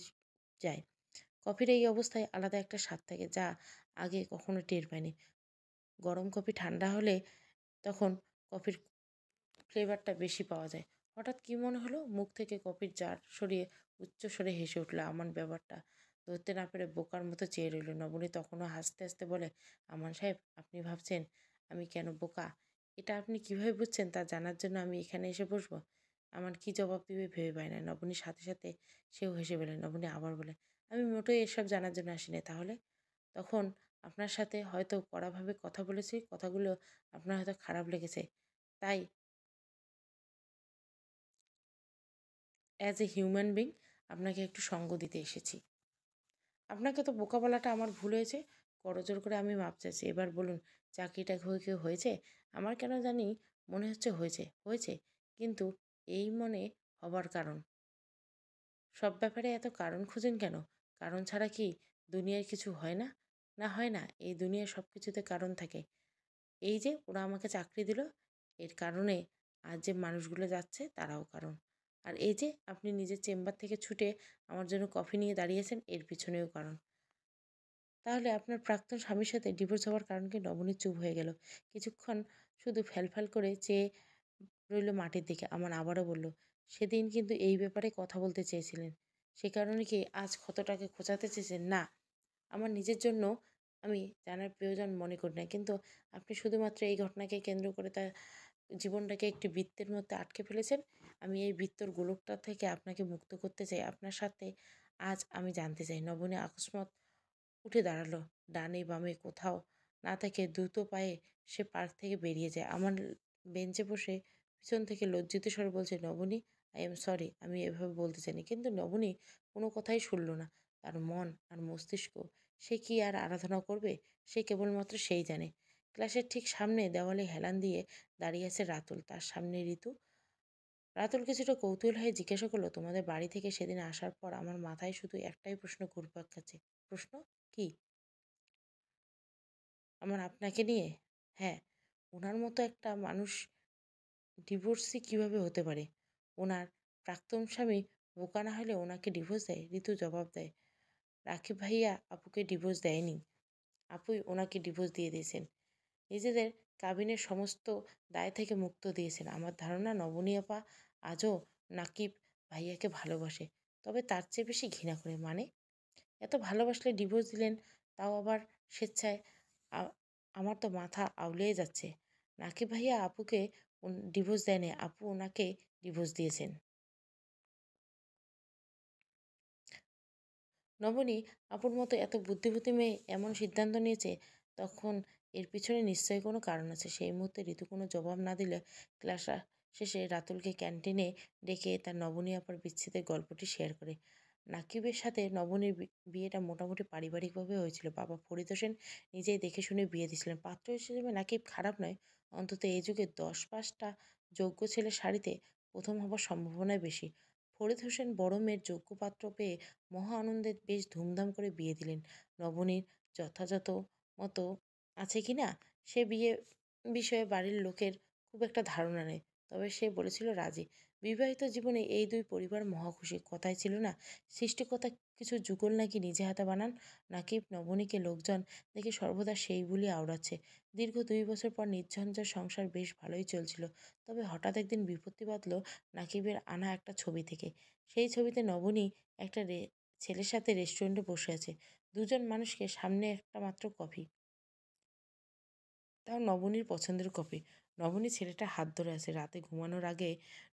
যায়। কফির এই অবস্থায় আলাদা একটা স্বাদ থাকে, যা আগে কখনো টের পাইনি। গরম কফি ঠান্ডা হলে তখন কফির ফ্লেভারটা বেশি পাওয়া যায়। হঠাৎ কি মনে হলো, মুখ থেকে কফির জার সরিয়ে উচ্চ স্বরে হেসে উঠলো। আমান ব্যাপারটা ধরতে না পেরে বোকার মতো চেয়ে রইল। নবনী তখনও হাসতে হাসতে বলে, আমান সাহেব, আপনি ভাবছেন আমি কেন বোকা? এটা আপনি কিভাবে বুঝছেন তা জানার জন্য আমি এখানে এসে বসবো? আমার কি জবাব দিবে ভেবে পায় না। নবনীর সাথে সাথে সেও হেসে বলে। নবনী আবার বলে, আমি মোটেই এসব জানার জন্য আসিনি। তাহলে? তখন আপনার সাথে হয়তো কড়াভাবে কথা বলেছি, কথাগুলো আপনার হয়তো খারাপ লেগেছে। তাই অ্যাজ এ হিউম্যান বিং আপনাকে একটু সঙ্গ দিতে এসেছি। আপনাকে তো বোকা বলাটা আমার ভুল হয়েছে। করজোর করে আমি মাপ চাইছি। এবার বলুন, চাকরিটা কি হয়েছে? আমার কেন জানি মনে হচ্ছে হয়েছে, হয়েছে। কিন্তু এই মনে হবার কারণ? সব ব্যাপারে এত কারণ খুঁজেন কেন? কারণ ছাড়া কি দুনিয়ার কিছু হয় না? না, হয় না। এই দুনিয়ার সব কিছুতে কারণ থাকে। এই যে ওরা আমাকে চাকরি দিল, এর কারণে আজ যে মানুষগুলো যাচ্ছে তারাও কারণ। আর এই যে আপনি নিজের চেম্বার থেকে ছুটে আমার জন্য কফি নিয়ে দাঁড়িয়েছেন, এর পিছনেও কারণ। তাহলে আপনার প্রাক্তন স্বামীর সাথে ডিভোর্স হওয়ার কারণ কি? নবনী চুপ হয়ে গেল। কিছুক্ষণ শুধু ফ্যালফ্যাল করে চেয়ে রইল মাটির দিকে। আমার আবারও বলল, সেদিন কিন্তু এই ব্যাপারে কথা বলতে চেয়েছিলেন। সে কারণে কি আজ ক্ষতটাকে খোঁচাতে চেয়েছেন? না, আমার নিজের জন্য আমি জানার প্রয়োজন মনে করি না। কিন্তু আপনি শুধুমাত্র এই ঘটনাকে কেন্দ্র করে তার জীবনটাকে একটি বৃত্তের মধ্যে আটকে ফেলেছেন। আমি এই বৃত্তর গোলকটা থেকে আপনাকে মুক্ত করতে চাই। আপনার সাথে আজ আমি জানতে চাই। নবনী আকস্মাৎ উঠে দাঁড়ালো। ডানে বামে কোথাও না থেকে দ্রুত পায়ে সে পার্ক থেকে বেরিয়ে যায়। আমার বেঞ্চে বসে পিছন থেকে লজ্জিত স্বরে বলছে, "নবনী, আই এম সরি। আমি এভাবে বলতে চাইনি।" কিন্তু নবনী কোনো কথাই শুনল না। তার মন আর মস্তিষ্ক সে কি আর আরাধনা করবে? সে কেবলমাত্র সেই জানে। ক্লাসের ঠিক সামনে দেওয়ালে হেলান দিয়ে দাঁড়িয়ে আছে রাতুল। তার সামনে ঋতু। রাতুল কিছুটা কৌতূহল হয়ে জিজ্ঞাসা করলো, "তোমাদের বাড়ি থেকে সেদিন আসার পর আমার মাথায় শুধু একটাই প্রশ্ন ঘুরপাক খাচ্ছে।" "প্রশ্ন? কি?" "আমার আপনাকে নিয়ে?" "হ্যাঁ, উনার মতো একটা মানুষ ডিভোর্সি কিভাবে হতে পারে? ওনার প্রাক্তন স্বামী বোকা না হলে ওনাকে ডিভোর্স দেয়?" ঋতু জবাব দেয়, "রাকিব ভাইয়া আপুকে ডিভোর্স দেয়নি। আপুই ওনাকে ডিভোর্স দিয়ে দিয়েছেন। নিজেদের কাবিনের সমস্ত দায় থেকে মুক্ত দিয়েছেন। আমার ধারণা নবনী আপা আজও নাকিব ভাইয়াকে ভালোবাসে। তবে তার চেয়ে বেশি ঘৃণা করে।" "মানে?" "এত ভালোবাসলে ডিভোর্স দিলেন, তাও আবার স্বেচ্ছায়। আ আমার তো মাথা আউলিয়ে যাচ্ছে। নাকিব ভাইয়া আপুকে ডিভোর্স দেয়নি, আপু ওনাকে ডিভোর্স দিয়েছেন।" নবনী আপুর মতো এত বুদ্ধিমতী মেয়ে এমন সিদ্ধান্ত নিয়েছে, তখন এর পিছনে নিশ্চয়ই কোনো কারণ আছে। সেই মুহূর্তে ঋতু কোনো জবাব না দিলে ক্লাস শেষে রাতুলকে ক্যান্টিনে ডেকে তার নবনী আপার বিচ্ছেদের গল্পটি শেয়ার করে। নাকিবের সাথে নবনীর বিয়েটা মোটামুটি পারিবারিকভাবে হয়েছিল। বাবা ফরিদ হোসেন নিজেই দেখে শুনে বিয়ে দিয়েছিলেন। পাত্র হিসেবে নাকিব খারাপ নয়, অন্তত এই যুগে ১০-৫টা যোগ্য ছেলের সারিতে প্রথম হবার সম্ভাবনাই বেশি। ফরিদ হোসেন বড় মেয়ের যোগ্য পাত্র পেয়ে মহা আনন্দে বেশ ধুমধাম করে বিয়ে দিলেন। নবনীর যথাযথ মতো আছে কিনা সে বিয়ে বিষয়ে বাড়ির লোকের খুব একটা ধারণা নেই। তবে সে বলেছিল রাজি। বিবাহিত জীবনে এই দুই পরিবার মহা খুশি। কথায় ছিল না, সৃষ্টিকর্তা কিছু যুগল নাকি নিজে হাতে বানান। নাকিব নবনীকে লোকজন দেখে সর্বদা সেই বুলি আওড়াচ্ছে। দীর্ঘ ২ বছর পর নির্ঝঞ্ঝাট সংসার বেশ ভালোই চলছিল। তবে হঠাৎ একদিন বিপত্তি বাঁধল নাকিবের আনা একটা ছবি থেকে। সেই ছবিতে নবনী একটা ছেলের সাথে রেস্টুরেন্টে বসে আছে। দুজন মানুষকে, সামনে একটা মাত্র কফি। তাও নবনীর পছন্দের কফি। নবনী ছেলেটার হাত ধরে আছে। রাতে ঘুমানোর আগে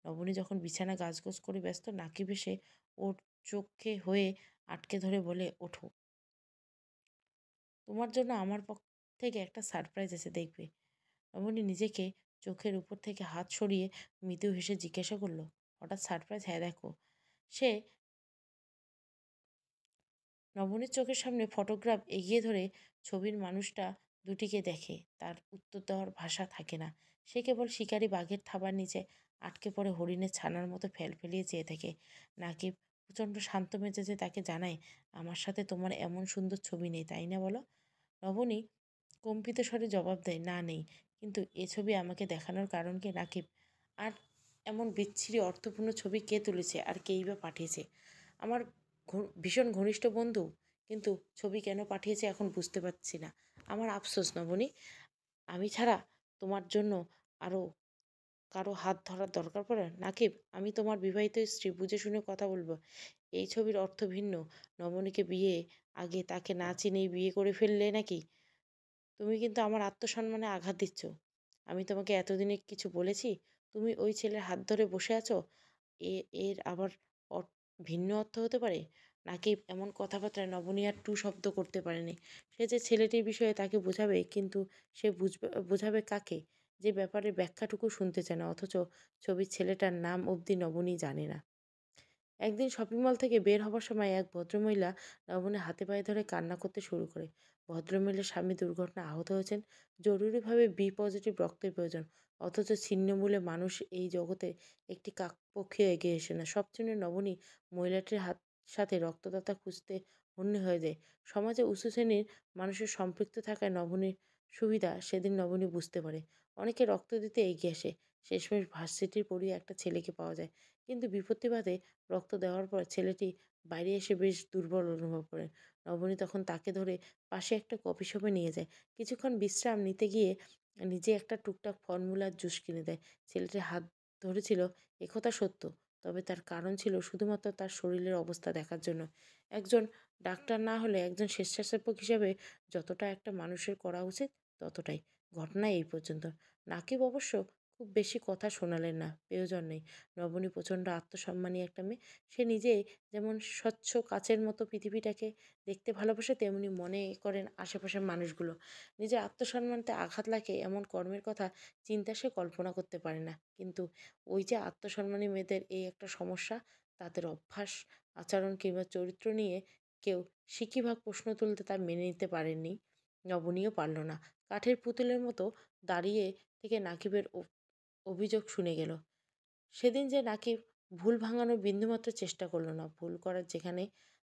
নবনী যখন বিছানা গাছগোছ করে ব্যস্ত, নাকিব এসে ওর চোখে হয়ে আটকে ধরে বলে, "ওঠো। তোমার জন্য আমার পক্ষ থেকে একটা সারপ্রাইজ আছে, দেখবে।" নবনী নিজেকে চোখের উপর থেকে হাত সরিয়ে মৃদু হেসে জিজ্ঞাসা করলো, "হঠাৎ সারপ্রাইজ?" "হ্যাঁ, দেখো।" সে নবনীর চোখের সামনে ফটোগ্রাফ এগিয়ে ধরে ছবির মানুষটা দুটিকে দেখে। তার উত্তর দেওয়ার ভাষা থাকে না। সে কেবল শিকারী বাঘের থাবার নিচে আটকে পড়ে হরিণের ছানার মতো ফেলিয়ে চেয়ে থাকে। নাকিব প্রচণ্ড শান্ত মেজাজে তাকে জানায়, "আমার সাথে তোমার এমন সুন্দর ছবি নেই, তাই না বলো?" নবনী কম্পিত স্বরে জবাব দেয়, "না, নেই। কিন্তু এ ছবি আমাকে দেখানোর কারণ কি নাকিব? আর এমন বিচ্ছিরি অর্থপূর্ণ ছবি কে তুলেছে আর কেই বা পাঠিয়েছে? আমার ভীষণ ঘনিষ্ঠ বন্ধু। কিন্তু ছবি কেন পাঠিয়েছে এখন বুঝতে পারছি না। আমার আফসোস নবনী। আমি ছাড়া তোমার জন্য আরও কারো হাত ধরার দরকার পড়ে? নাকিব, আমি তোমার বিবাহিত স্ত্রী, বুঝে শুনে কথা বলবো। এই ছবির অর্থ ভিন্ন। নবনীকে বিয়ে আগে তাকে না চিনেই বিয়ে করে ফেললে নাকি? তুমি কিন্তু আমার আত্মসম্মানে আঘাত দিচ্ছ। আমি তোমাকে এতদিনে কিছু বলেছি? তুমি ওই ছেলের হাত ধরে বসে আছো। এর আবার অর ভিন্ন অর্থ হতে পারে।" নাকিব এমন কথাবার্তায় নবনী আর টু শব্দ করতে পারেনি। সে যে ছেলেটির বিষয়ে তাকে বোঝাবে, কিন্তু সে বোঝাবে কাকে? যে ব্যাপারে ব্যাখ্যাটুকু শুনতে চায় না, অথচ ছবির ছেলেটার নাম অবধি নবনী জানে না। একদিন শপিং মল থেকে বের হবার সময় এক ভদ্রমহিলা নবনীর হাতে পায়ে ধরে কান্না করতে শুরু করে। ভদ্রমহিলার স্বামী দুর্ঘটনায় আহত হয়েছেন। জরুরিভাবে বি পজিটিভ রক্তের প্রয়োজন। অথচ ছিন্নমূলে মানুষ এই জগতে একটি কাকপক্ষীও এগিয়ে আসে না। সব শুনে নবনী মহিলাটির সাথে রক্তদাতা খুঁজতে হন্যে হয়ে যায়। সমাজে উঁচু শ্রেণীর মানুষের সম্পৃক্ত থাকায় নবনীর সুবিধা সেদিন নবনী বুঝতে পারে। অনেকে রক্ত দিতে এগিয়ে আসে। শেষমেশ ভার্সিটির পড়িয়ে একটা ছেলেকে পাওয়া যায়। কিন্তু বিপত্তি বাধে। রক্ত দেওয়ার পর ছেলেটি বাইরে এসে বেশ দুর্বল অনুভব করেন। নবনী তখন তাকে ধরে পাশে একটা কফি শপে নিয়ে যায়। কিছুক্ষণ বিশ্রাম নিতে গিয়ে নিজে একটা টুকটাক ফলমূল আর জুস কিনে দেয়। ছেলেটির হাত ধরেছিল, একথা সত্য। তবে তার কারণ ছিল শুধুমাত্র তার শরীরের অবস্থা দেখার জন্য। একজন ডাক্তার না হলে একজন স্বেচ্ছাসেবক হিসেবে যতটা একটা মানুষের করা উচিত, ততটাই। ঘটনা এই পর্যন্ত। নাকিব অবশ্য খুব খুব বেশি কথা শোনালেন না, প্রয়োজন নেই। নবনী প্রচণ্ড আত্মসম্মানী একটা মেয়ে। সে নিজেই যেমন স্বচ্ছ কাচের মতো পৃথিবীটাকে দেখতে ভালোবাসে, তেমনি মনে করেন আশেপাশের মানুষগুলো। নিজের আত্মসম্মানতে আঘাত লাগে এমন কর্মের কথা চিন্তা সে কল্পনা করতে পারে না। কিন্তু ওই যে আত্মসম্মানী মেয়েদের এই একটা সমস্যা, তাদের অভ্যাস, আচরণ কিংবা চরিত্র নিয়ে কেউ সিকিভাগ প্রশ্ন তুলতে তার মেনে নিতে পারেননি। নবনীও পারল না। কাঠের পুতুলের মতো দাঁড়িয়ে থেকে নাকিবের অভিযোগ শুনে গেল। সেদিন যে নাকিব ভুল ভাঙানোর বিন্দুমাত্র চেষ্টা করল না, ভুল করার যেখানে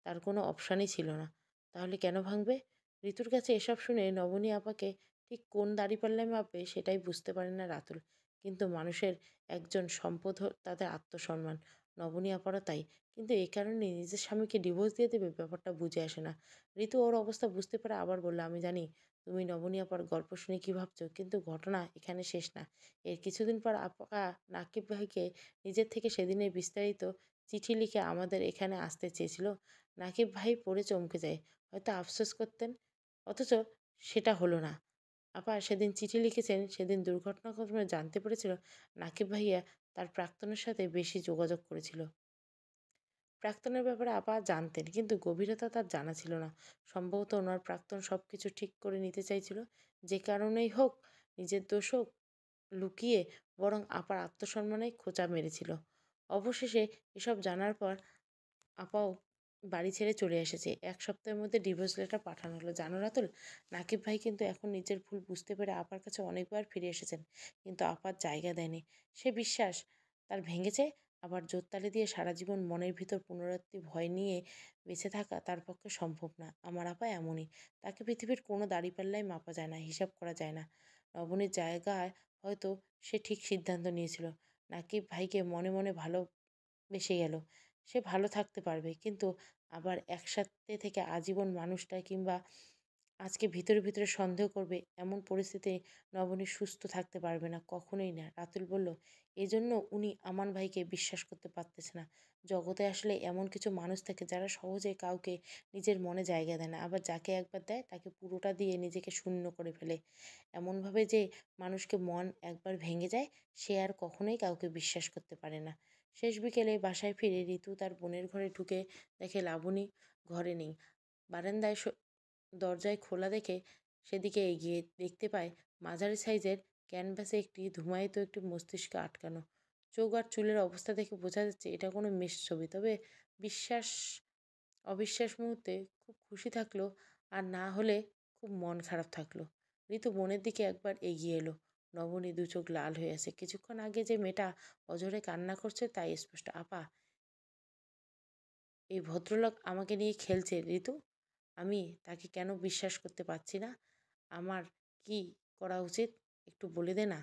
তার কোনো অপশানই ছিল না, তাহলে কেন ভাঙবে? ঋতুর কাছে এসব শুনে নবনী আপাকে ঠিক কোন দাঁড়িপাল্লায় মাপবে সেটাই বুঝতে পারে না রাতুল। কিন্তু মানুষের একজন সম্পদ তাদের আত্মসম্মান। নবনী আপারও তাই। কিন্তু এই কারণে নিজের স্বামীকে ডিভোর্স দিয়ে দেবে, ব্যাপারটা বুঝে আসে না। ঋতু ওর অবস্থা বুঝতে পারে, আবার বলল, আমি জানি তুমি নবনী আপার গল্প শুনে কি ভাবছো, কিন্তু ঘটনা এখানে শেষ না। এর কিছুদিন পর আপা নাকিব ভাইকে নিজের থেকে সেদিনের বিস্তারিত চিঠি লিখে আমাদের এখানে আসতে চেয়েছিল। নাকিব ভাই পড়ে চমকে যায়। হয়তো আফসোস করতেন, অথচ সেটা হলো না। আপা সেদিন চিঠি লিখেছেন, সেদিন দুর্ঘটনাক্রমে জানতে পেরেছিল নাকিব ভাইয়া তার প্রাক্তনের সাথে বেশি যোগাযোগ করেছিল। প্রাক্তনের ব্যাপারে আপা জানতেন, কিন্তু গভীরতা তার জানা ছিল না। সম্ভবত ওনার প্রাক্তন সব কিছু ঠিক করে নিতে চাইছিল। যে কারণেই হোক, নিজের দোষ হোক, লুকিয়ে বরং আপার আত্মসম্মানে খোঁচা মেরেছিল। অবশেষে এসব জানার পর আপাও বাড়ি ছেড়ে চলে এসেছে। ১ সপ্তাহের মধ্যে ডিভোর্স লেটার পাঠানো হলো। জানো রাতুল, নাকিব ভাই কিন্তু এখন নিজের ভুল বুঝতে পেরে আপার কাছে অনেকবার ফিরে এসেছেন। কিন্তু আপার জায়গা দেয়নি। সে বিশ্বাস তার ভেঙেছে। আবার জোরতালি দিয়ে সারা জীবন মনের ভিতর পুনরাবৃত্তি ভয় নিয়ে বেঁচে থাকা তার পক্ষে সম্ভব না। আমার আপা এমনই। তাকে পৃথিবীর কোনো দাঁড়িপাল্লায় মাপা যায় না, হিসাব করা যায় না। নবনীর জায়গায় হয়তো সে ঠিক সিদ্ধান্ত নিয়েছিল। নাকিব ভাইকে মনে মনে ভালোবেসে গেল। সে ভালো থাকতে পারবে। কিন্তু আবার একসাথে থেকে আজীবন মানুষটা কিংবা আজকে ভিতরে, ভিতরে সন্দেহ করবে, এমন পরিস্থিতি নবনী সুস্থ থাকতে পারবে না, কখনোই না। রাতুল বলল, এজন্য উনি আমান ভাইকে বিশ্বাস করতে পারতেছে না। জগতে আসলে এমন কিছু মানুষ থাকে যারা সহজে কাউকে নিজের মনে জায়গা দেয় না। আবার যাকে একবার দেয় তাকে পুরোটা দিয়ে নিজেকে শূন্য করে ফেলে। এমনভাবে যে মানুষকে মন একবার ভেঙে যায়, সে আর কখনোই কাউকে বিশ্বাস করতে পারে না। শেষ বিকেলে বাসায় ফিরে ঋতু তার বোনের ঘরে ঢুকে দেখে লাবণী ঘরে নেই। বারান্দায় দরজায় খোলা দেখে সেদিকে এগিয়ে দেখতে পায় মাঝারি সাইজের ক্যানভাসে একটি মস্তিষ্ক আটকানো। চোখ আর চুলের অবস্থা দেখে বোঝা যাচ্ছে এটা কোনো মেষ ছবি। তবে বিশ্বাস অবিশ্বাস মুহূর্তে খুব খুশি থাকলো, আর না হলে খুব মন খারাপ থাকলো। ঋতু বোনের দিকে একবার এগিয়ে এলো। নবনী দু চোখ লাল হয়ে আছে। কিছুক্ষণ আগে যে মেয়েটা অঝরে কান্না করছে তাই স্পষ্ট। আপা, এই ভদ্রলোক আমাকে নিয়ে খেলছে ঋতু। আমি তাকে কেন বিশ্বাস করতে পারছি না? আমার কি করা উচিত? একটু বলে দে না।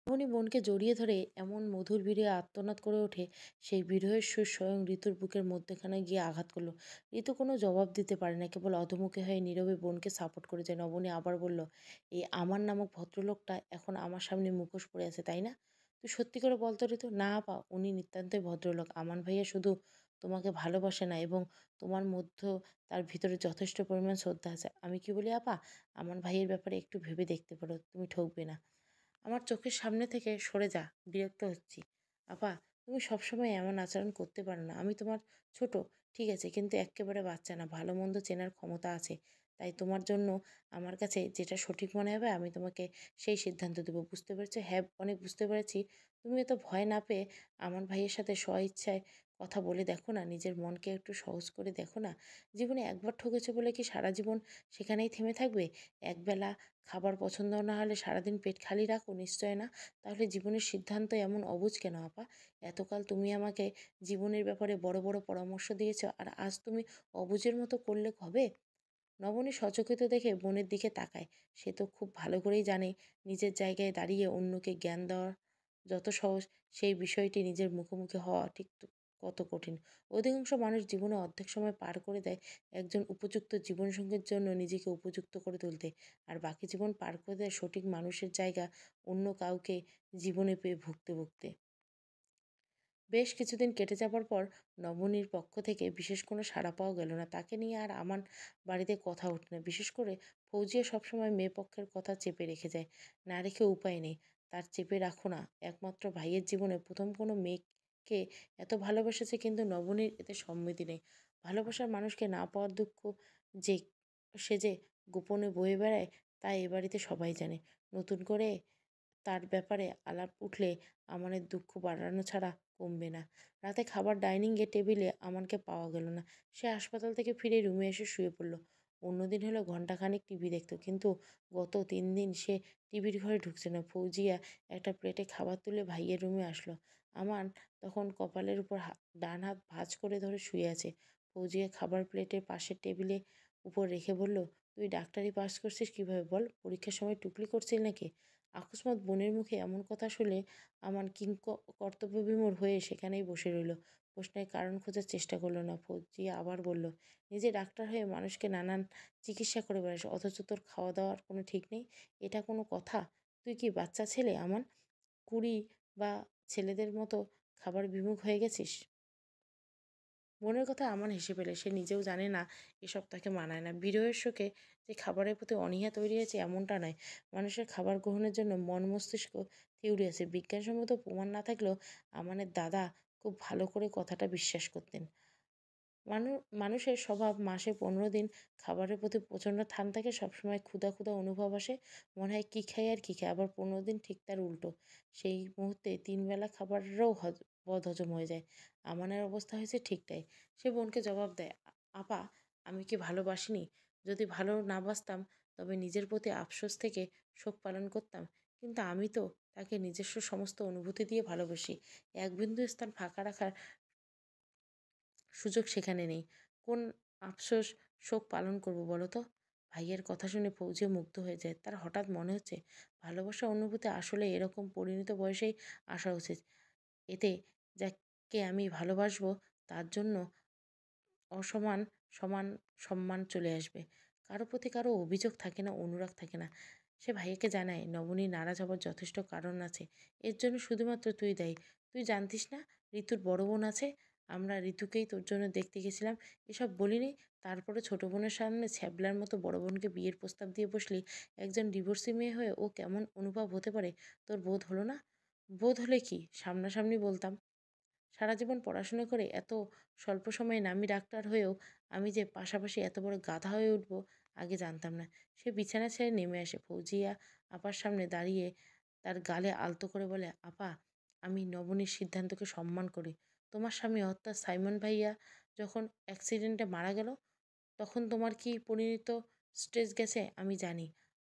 তখনই বোনকে জড়িয়ে ধরে এমন মধুর বিরহে আর্তনাদ করে ওঠে, সেই বিরহের সুর স্বয়ং ঋতুর বুকের মধ্যেখানে গিয়ে আঘাত করলো। ঋতু কোনো জবাব দিতে পারে না, কেবল অধমুখী হয়ে নীরবে বোনকে সাপোর্ট করে যায়। নবনী আবার বলল, এই আমার নামক ভদ্রলোকটা এখন আমার সামনে মুখোশ পড়ে আছে, তাই না? তুই সত্যি করে বলতো ঋতু। না আপা, উনি নিতান্তই ভদ্রলোক। আমান ভাইয়া শুধু তোমাকে ভালোবাসে না, এবং তোমার মধ্যে তার ভিতরে যথেষ্ট পরিমাণ শ্রদ্ধা আছে। আমি কি বলি আপা, আমান ভাইয়ের ব্যাপারে একটু ভেবে দেখতে পারো, তুমি ঠকবে না। আমার চোখের সামনে থেকে সরে যা, বিরক্ত হচ্ছি। আপা, তুমি সবসময় এমন আচরণ করতে পারো না। আমি তোমার ছোট, ঠিক আছে, কিন্তু এক্কেবারে বাচ্চা না, ভালো মন্দ চেনার ক্ষমতা আছে। তাই তোমার জন্য আমার কাছে যেটা সঠিক মনে হবে আমি তোমাকে সেই সিদ্ধান্ত দেবো। বুঝতে পেরেছো? হ্যাঁ, অনেক বুঝতে পেরেছি। তুমি এত ভয় না পেয়ে আমার ভাইয়ের সাথে স্বইচ্ছায় কথা বলে দেখো না, নিজের মনকে একটু সহজ করে দেখো না। জীবনে একবার ঠকেছো বলে কি সারা জীবন সেখানেই থেমে থাকবে? একবেলা খাবার পছন্দ না হলে সারাদিন পেট খালি রাখো? নিশ্চয় না। তাহলে জীবনের সিদ্ধান্ত এমন অবুঝ কেন আপা? এতকাল তুমি আমাকে জীবনের ব্যাপারে বড় বড় পরামর্শ দিয়েছো, আর আজ তুমি অবুঝের মতো করলে হবে? নবনী সচকিত দেখে বোনের দিকে তাকায়। সে তো খুব ভালো করেই জানে নিজের জায়গায় দাঁড়িয়ে অন্যকে জ্ঞান দেওয়া যত সহজ, সেই বিষয়টি নিজের মুখোমুখি হওয়া ঠিক কত কঠিন। অধিকাংশ মানুষ জীবনে অর্ধেক সময় পার করে দেয় একজন উপযুক্ত জীবনসঙ্গীর জন্য নিজেকে উপযুক্ত করে তুলতে, আর বাকি জীবন পার করে দেয় সঠিক মানুষের জায়গা অন্য কাউকে জীবনে পেয়ে ভুগতে ভুগতে। বেশ কিছুদিন কেটে যাবার পর নবনীর পক্ষ থেকে বিশেষ কোনো সাড়া পাওয়া গেল না। তাকে নিয়ে আর আমার বাড়িতে কথা ওঠে না। বিশেষ করে ফৌজিয়া সবসময় মেয়ে পক্ষের কথা চেপে রেখে যায়। না রেখে উপায় নেই। তার চেপে রাখো না। একমাত্র ভাইয়ের জীবনে ১ম কোনো মেয়েকে এত ভালোবেসেছে কিন্তু নবনীর এতে সম্মতি নেই। ভালোবাসার মানুষকে না পাওয়ার দুঃখ যে সে যে গোপনে বয়ে বেড়ায় তা এ বাড়িতে সবাই জানে। নতুন করে তার ব্যাপারে আলাপ উঠলে আমানের দুঃখ বাড়ানো ছাড়া কমবে না। রাতে খাবার ডাইনিংয়ে টেবিলে আমানকে পাওয়া গেল না। সে হাসপাতাল থেকে ফিরে রুমে এসে শুয়ে পড়ল। অন্যদিন হলে ঘন্টাখানেক টিভি দেখত, কিন্তু গত ৩ দিন সে টিভির ঘরে ঢুকছে না। ফৌজিয়া একটা প্লেটে খাবার তুলে ভাইয়ের রুমে আসলো। আমান তখন কপালের উপর ডান হাত ভাঁজ করে ধরে শুয়ে আছে। ফৌজিয়া খাবার প্লেটের পাশের টেবিলে উপর রেখে বলল, তুই ডাক্তারি পাস করছিস কিভাবে বল? পরীক্ষার সময় টুকলি করছিস নাকি? আকস্মাৎ বোনের মুখে এমন কথা শুনে আমার কর্তব্যবিমূঢ় হয়ে সেখানেই বসে রইল। প্রশ্নের কারণ খোঁজার চেষ্টা করলো না। ফৌজিয়া আবার বলল, নিজে ডাক্তার হয়ে মানুষকে নানান চিকিৎসা করে বেড়াস, অথচ তোর খাওয়া দাওয়ার কোনো ঠিক নেই। এটা কোনো কথা? তুই কি বাচ্চা ছেলে আমান? কুড়ি বা ছেলেদের মতো খাবার বিমুখ হয়ে গেছিস? বোনের কথা আমান হেসে ফেলে। সে নিজেও জানে না এসব তাকে মানায় না। বিরহের শোকে যে খাবারের প্রতি অনীহা তৈরি হয়েছে এমনটা নয়। মানুষের খাবার গ্রহণের জন্য মন মস্তিষ্ক থিওরি আছে। বিজ্ঞানসম্মত প্রমাণ না থাকলেও আমানের দাদা খুব ভালো করে কথাটা বিশ্বাস করতেন। মানুষের স্বভাব, মাসে ১৫ দিন খাবারের প্রতি প্রচণ্ড টান থাকে, সবসময় ক্ষুধা ক্ষুধা অনুভব আসে, মনে হয় কী খাই আর কী খাই। আবার ১৫ দিন ঠিক তার উল্টো। সেই মুহূর্তে ৩ বেলা খাবারেরও বদহজম হয়ে যায়। আমানের অবস্থা হয়েছে ঠিক তাই। সে বোনকে জবাব দেয়, আপা, আমি কি ভালোবাসিনি? যদি ভালো না বাসতাম তবে নিজের প্রতি আফসোস থেকে শোক পালন করতাম। কিন্তু আমি তো তাকে নিজস্ব সমস্ত অনুভূতি দিয়ে ভালোবাসি। এক বিন্দু স্থান ফাঁকা রাখার সুযোগ সেখানে নেই। কোন আফসোস শোক পালন করব বলো তো? ভাইয়ের কথা শুনে ফৌজিও মুগ্ধ হয়ে যায়। তার হঠাৎ মনে হচ্ছে ভালোবাসার অনুভূতি আসলে এরকম পরিণত বয়সেই আসা উচিত। এতে যাকে আমি ভালোবাসবো তার জন্য অসমান সমান সম্মান চলে আসবে। কারো প্রতি কারো অভিযোগ থাকে না, অনুরাগ থাকে না। সে ভাইয়াকে জানায়, নবনী নারাজ হবার যথেষ্ট কারণ আছে। এর জন্য শুধুমাত্র তুই দায়ী। তুই জানতিস না ঋতুর বড় বোন আছে? আমরা ঋতুকেই তোর জন্য দেখতে গেছিলাম। এসব বলিনি? তারপরে ছোট বোনের সামনে ছ্যাবলার মতো বড় বোনকে বিয়ের প্রস্তাব দিয়ে বসলি। একজন ডিভোর্সি মেয়ে হয়ে ও কেমন অনুভব হতে পারে তোর বোধ হলো না? বোধ হলে কি সামনাসামনি বলতাম। সারা জীবন পড়াশোনা করে এত স্বল্প সময়ে নামি ডাক্তার হয়েও আমি যে পাশাপাশি এত বড় গাধা হয়ে উঠব আগে জানতাম না। সে বিছানা ছেড়ে নেমে আসে। ফৌজিয়া আপার সামনে দাঁড়িয়ে তার গালে আলতো করে বলে, আপা, আমি নবনীর সিদ্ধান্তকে সম্মান করি। তোমার স্বামী অর্থাৎ সাইমন ভাইয়া যখন অ্যাক্সিডেন্টে মারা গেল তখন তোমার কি পরিণত স্ট্রেস গেছে আমি জানি।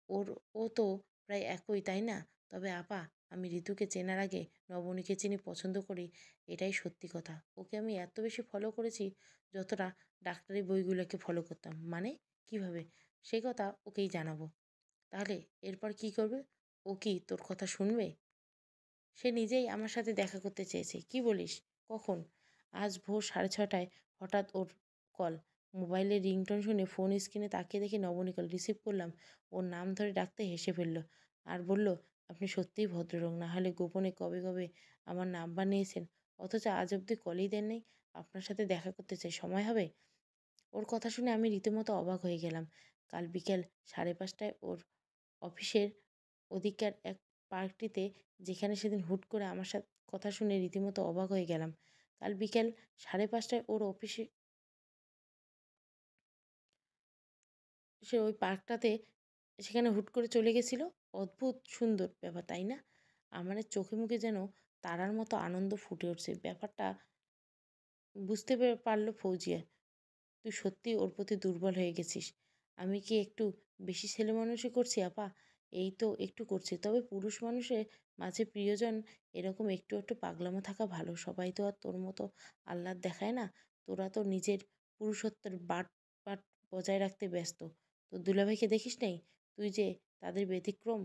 ওর ও তো প্রায় একই, তাই না? তবে আপা, আমি ঋতুকে চেনার আগে নবনীকে চিনি, পছন্দ করি, এটাই সত্যি কথা। ওকে আমি এত বেশি ফলো করেছি যতটা ডাক্তারি বইগুলোকে ফলো করতাম। মানে কিভাবে? সে কথা ওকেই জানাবো। তাহলে এরপর কি করবে? ও কি তোর কথা শুনবে? সে নিজেই আমার সাথে দেখা করতে চেয়েছে। কি বলিস? কখন? আজ ভোর 6:30টায় হঠাৎ ওর কল। মোবাইলের রিংটোন শুনে ফোন স্ক্রিনে তাকিয়ে দেখি নবনী কল। রিসিভ করলাম। ওর নাম ধরে ডাকতে হেসে ফেলল। আর বলল, আপনি সত্যিই ভদ্রলোক। না হলে গোপনে কবে কবে আমার নাম্বার নিয়েছেন। অথচ আজ অব্দি কলই দেন নাই। আপনার সাথে দেখা করতে চাই। সময় হবে? ওর কথা শুনে আমি রীতিমতো অবাক হয়ে গেলাম। কাল বিকেল 5:30টায় ওর অফিসের ওদিককার এক পার্কটিতে, যেখানে সেদিন হুট করে আমার কথা শুনে রীতিমতো অবাক হয়ে গেলাম। কাল বিকেল 5:30টায় ওর অফিসে সে ওই পার্কটাতে সেখানে হুট করে চলে গেছিল। অদ্ভুত সুন্দর ব্যাপার, তাই না? আমাদের চোখে মুখে যেন তারার মতো আনন্দ ফুটে উঠছে। ব্যাপারটা বুঝতে পারল ফৌজিয়া। তুই সত্যিই ওর প্রতি দুর্বল হয়ে গেছিস। আমি কি একটু বেশি ছেলেমানুষি করছি আপা? এই তো একটু করছি। তবে পুরুষ মানুষের মাঝে প্রিয়জন এরকম একটু একটু পাগলামো থাকা ভালো। সবাই তো আর তোর মতো আহ্লাদ দেখায় না। তোরা তো নিজের পুরুষত্বের বাট বজায় রাখতে ব্যস্ত। তোর দুলাভাইকে দেখিস নাই? তুই যে তাদের ব্যতিক্রম।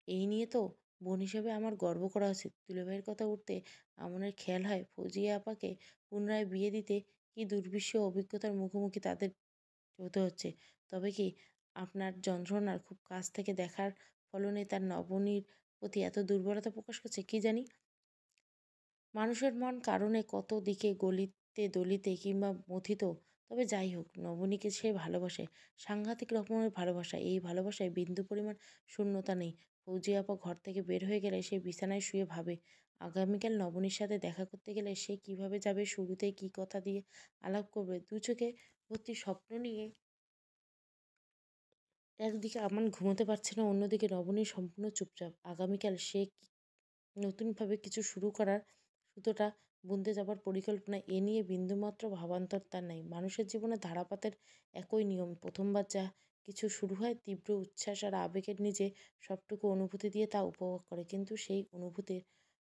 এই নিয়ে তো বোন হিসেবে আমার গর্ব করা উচিত। দুলাভাইয়ের কথা উঠতে আমানের খেয়াল হয় ফৌজিয়া আপাকে পুনরায় বিয়ে দিতে কি দুর্বিষহ অভিজ্ঞতার মুখোমুখি তাদের হতে হচ্ছে। তবে কি আপনার যন্ত্রণার খুব কাছ থেকে দেখার ফলনে তার নবনীর প্রতি এত দুর্বলতা প্রকাশ করছে কি জানি। মানুষের মন কারণে কত দিকে গলিতে দলিতে কিংবা মথিত। তবে যাই হোক, নবনীকে সে ভালোবাসে। সাংঘাতিক রকমের ভালোবাসা। এই ভালোবাসায় বিন্দু পরিমাণ শূন্যতা নেই। ফৌজি আপা ঘর থেকে বের হয়ে গেলে সে বিছানায় শুয়ে ভাবে, আগামীকাল নবনীর সাথে দেখা করতে গেলে সে কিভাবে যাবে, শুরুতেই কি কথা দিয়ে আলাপ করবে। দু চোখে ভর্তি স্বপ্ন নিয়ে একদিকে আমান ঘুমোতে পারছে না, অন্যদিকে নবনী সম্পূর্ণ চুপচাপ। আগামীকাল সে নতুনভাবে কিছু শুরু করার সুতোটা বুনতে যাবার পরিকল্পনা, এ নিয়ে বিন্দুমাত্র ভাবান্তর তার নাই। মানুষের জীবনে ধারাপাতের একই নিয়ম, প্রথমবার যা কিছু শুরু হয় তীব্র উচ্ছ্বাস আর আবেগের নিজে সবটুকু অনুভূতি দিয়ে তা উপভোগ করে, কিন্তু সেই অনুভূতির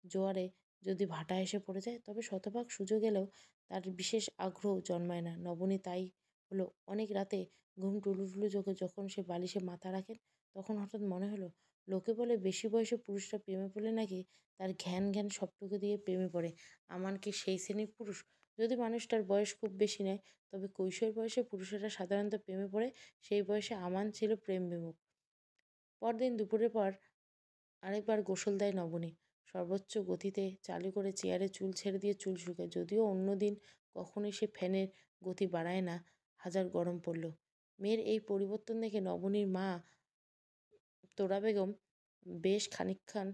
জোয়ারে যদি ভাটা এসে পড়ে যায় তবে শতভাগ সুযোগ এলেও তার বিশেষ আগ্রহ জন্মায় না। নবনী তাই হলো, অনেক রাতে ঘুম টুলুটুলু চোখে যখন সে বালিশে মাথা রাখেন তখন হঠাৎ মনে হলো, লোকে বলে বেশি বয়সে পুরুষরা প্রেমে পড়লে নাকি তার ঘ্যান ঘ্যান সবটুকু দিয়ে প্রেমে পড়ে। আমান কি সেই শ্রেণীর পুরুষ? যদি মানুষটার বয়স খুব বেশি নয়, তবে কৈশোর বয়সে পুরুষেরা সাধারণত প্রেমে পড়ে। সেই বয়সে আমান ছিল প্রেম বিমুখ। পরদিন দুপুরের পর আরেকবার গোসল দেয় নবনী। সর্বোচ্চ গতিতে চালু করে চেয়ারে চুল ছেড়ে দিয়ে চুল শুকায়। যদিও অন্যদিন কখনোই সে ফ্যানের গতি বাড়ায় না, হাজার গরম পড়ল। মেয়ের এই পরিবর্তন দেখে নবনীর মা তোরা বেগম বেশ খানিকক্ষণ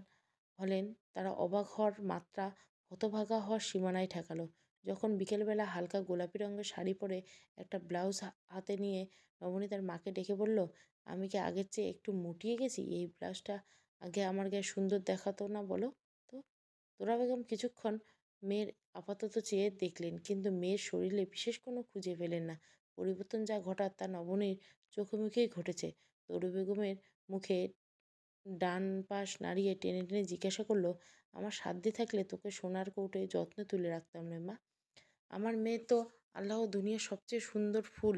হলেন তারা অবাক হওয়ার মাত্রা হতভাগা হওয়ার সীমানায় ঠেকালো। যখন বিকেলবেলা হালকা গোলাপি রঙের শাড়ি পরে একটা ব্লাউজ হাতে নিয়ে নবনী তার মাকে ডেকে বলল, আমি কি আগের চেয়ে একটু মুটিয়ে গেছি? এই ব্লাউজটা আগে আমার গায়ে সুন্দর দেখাতো না বলো তো? তোরা বেগম কিছুক্ষণ মেয়ের আপাতত চেয়ে দেখলেন, কিন্তু মেয়ের শরীরে বিশেষ কোনো খুঁজে পেলেন না। পরিবর্তন যা ঘটার তা নবনীর চোখে মুখেই ঘটেছে। তরু বেগমের মুখে ডান পাশ নাড়িয়ে টেনে টেনে জিজ্ঞাসা করলো, আমার সাধ্যে থাকলে তোকে সোনার কৌটোয় যত্নে তুলে রাখতাম রে মা। আমার মেয়ে তো আল্লাহ দুনিয়ার সবচেয়ে সুন্দর ফুল,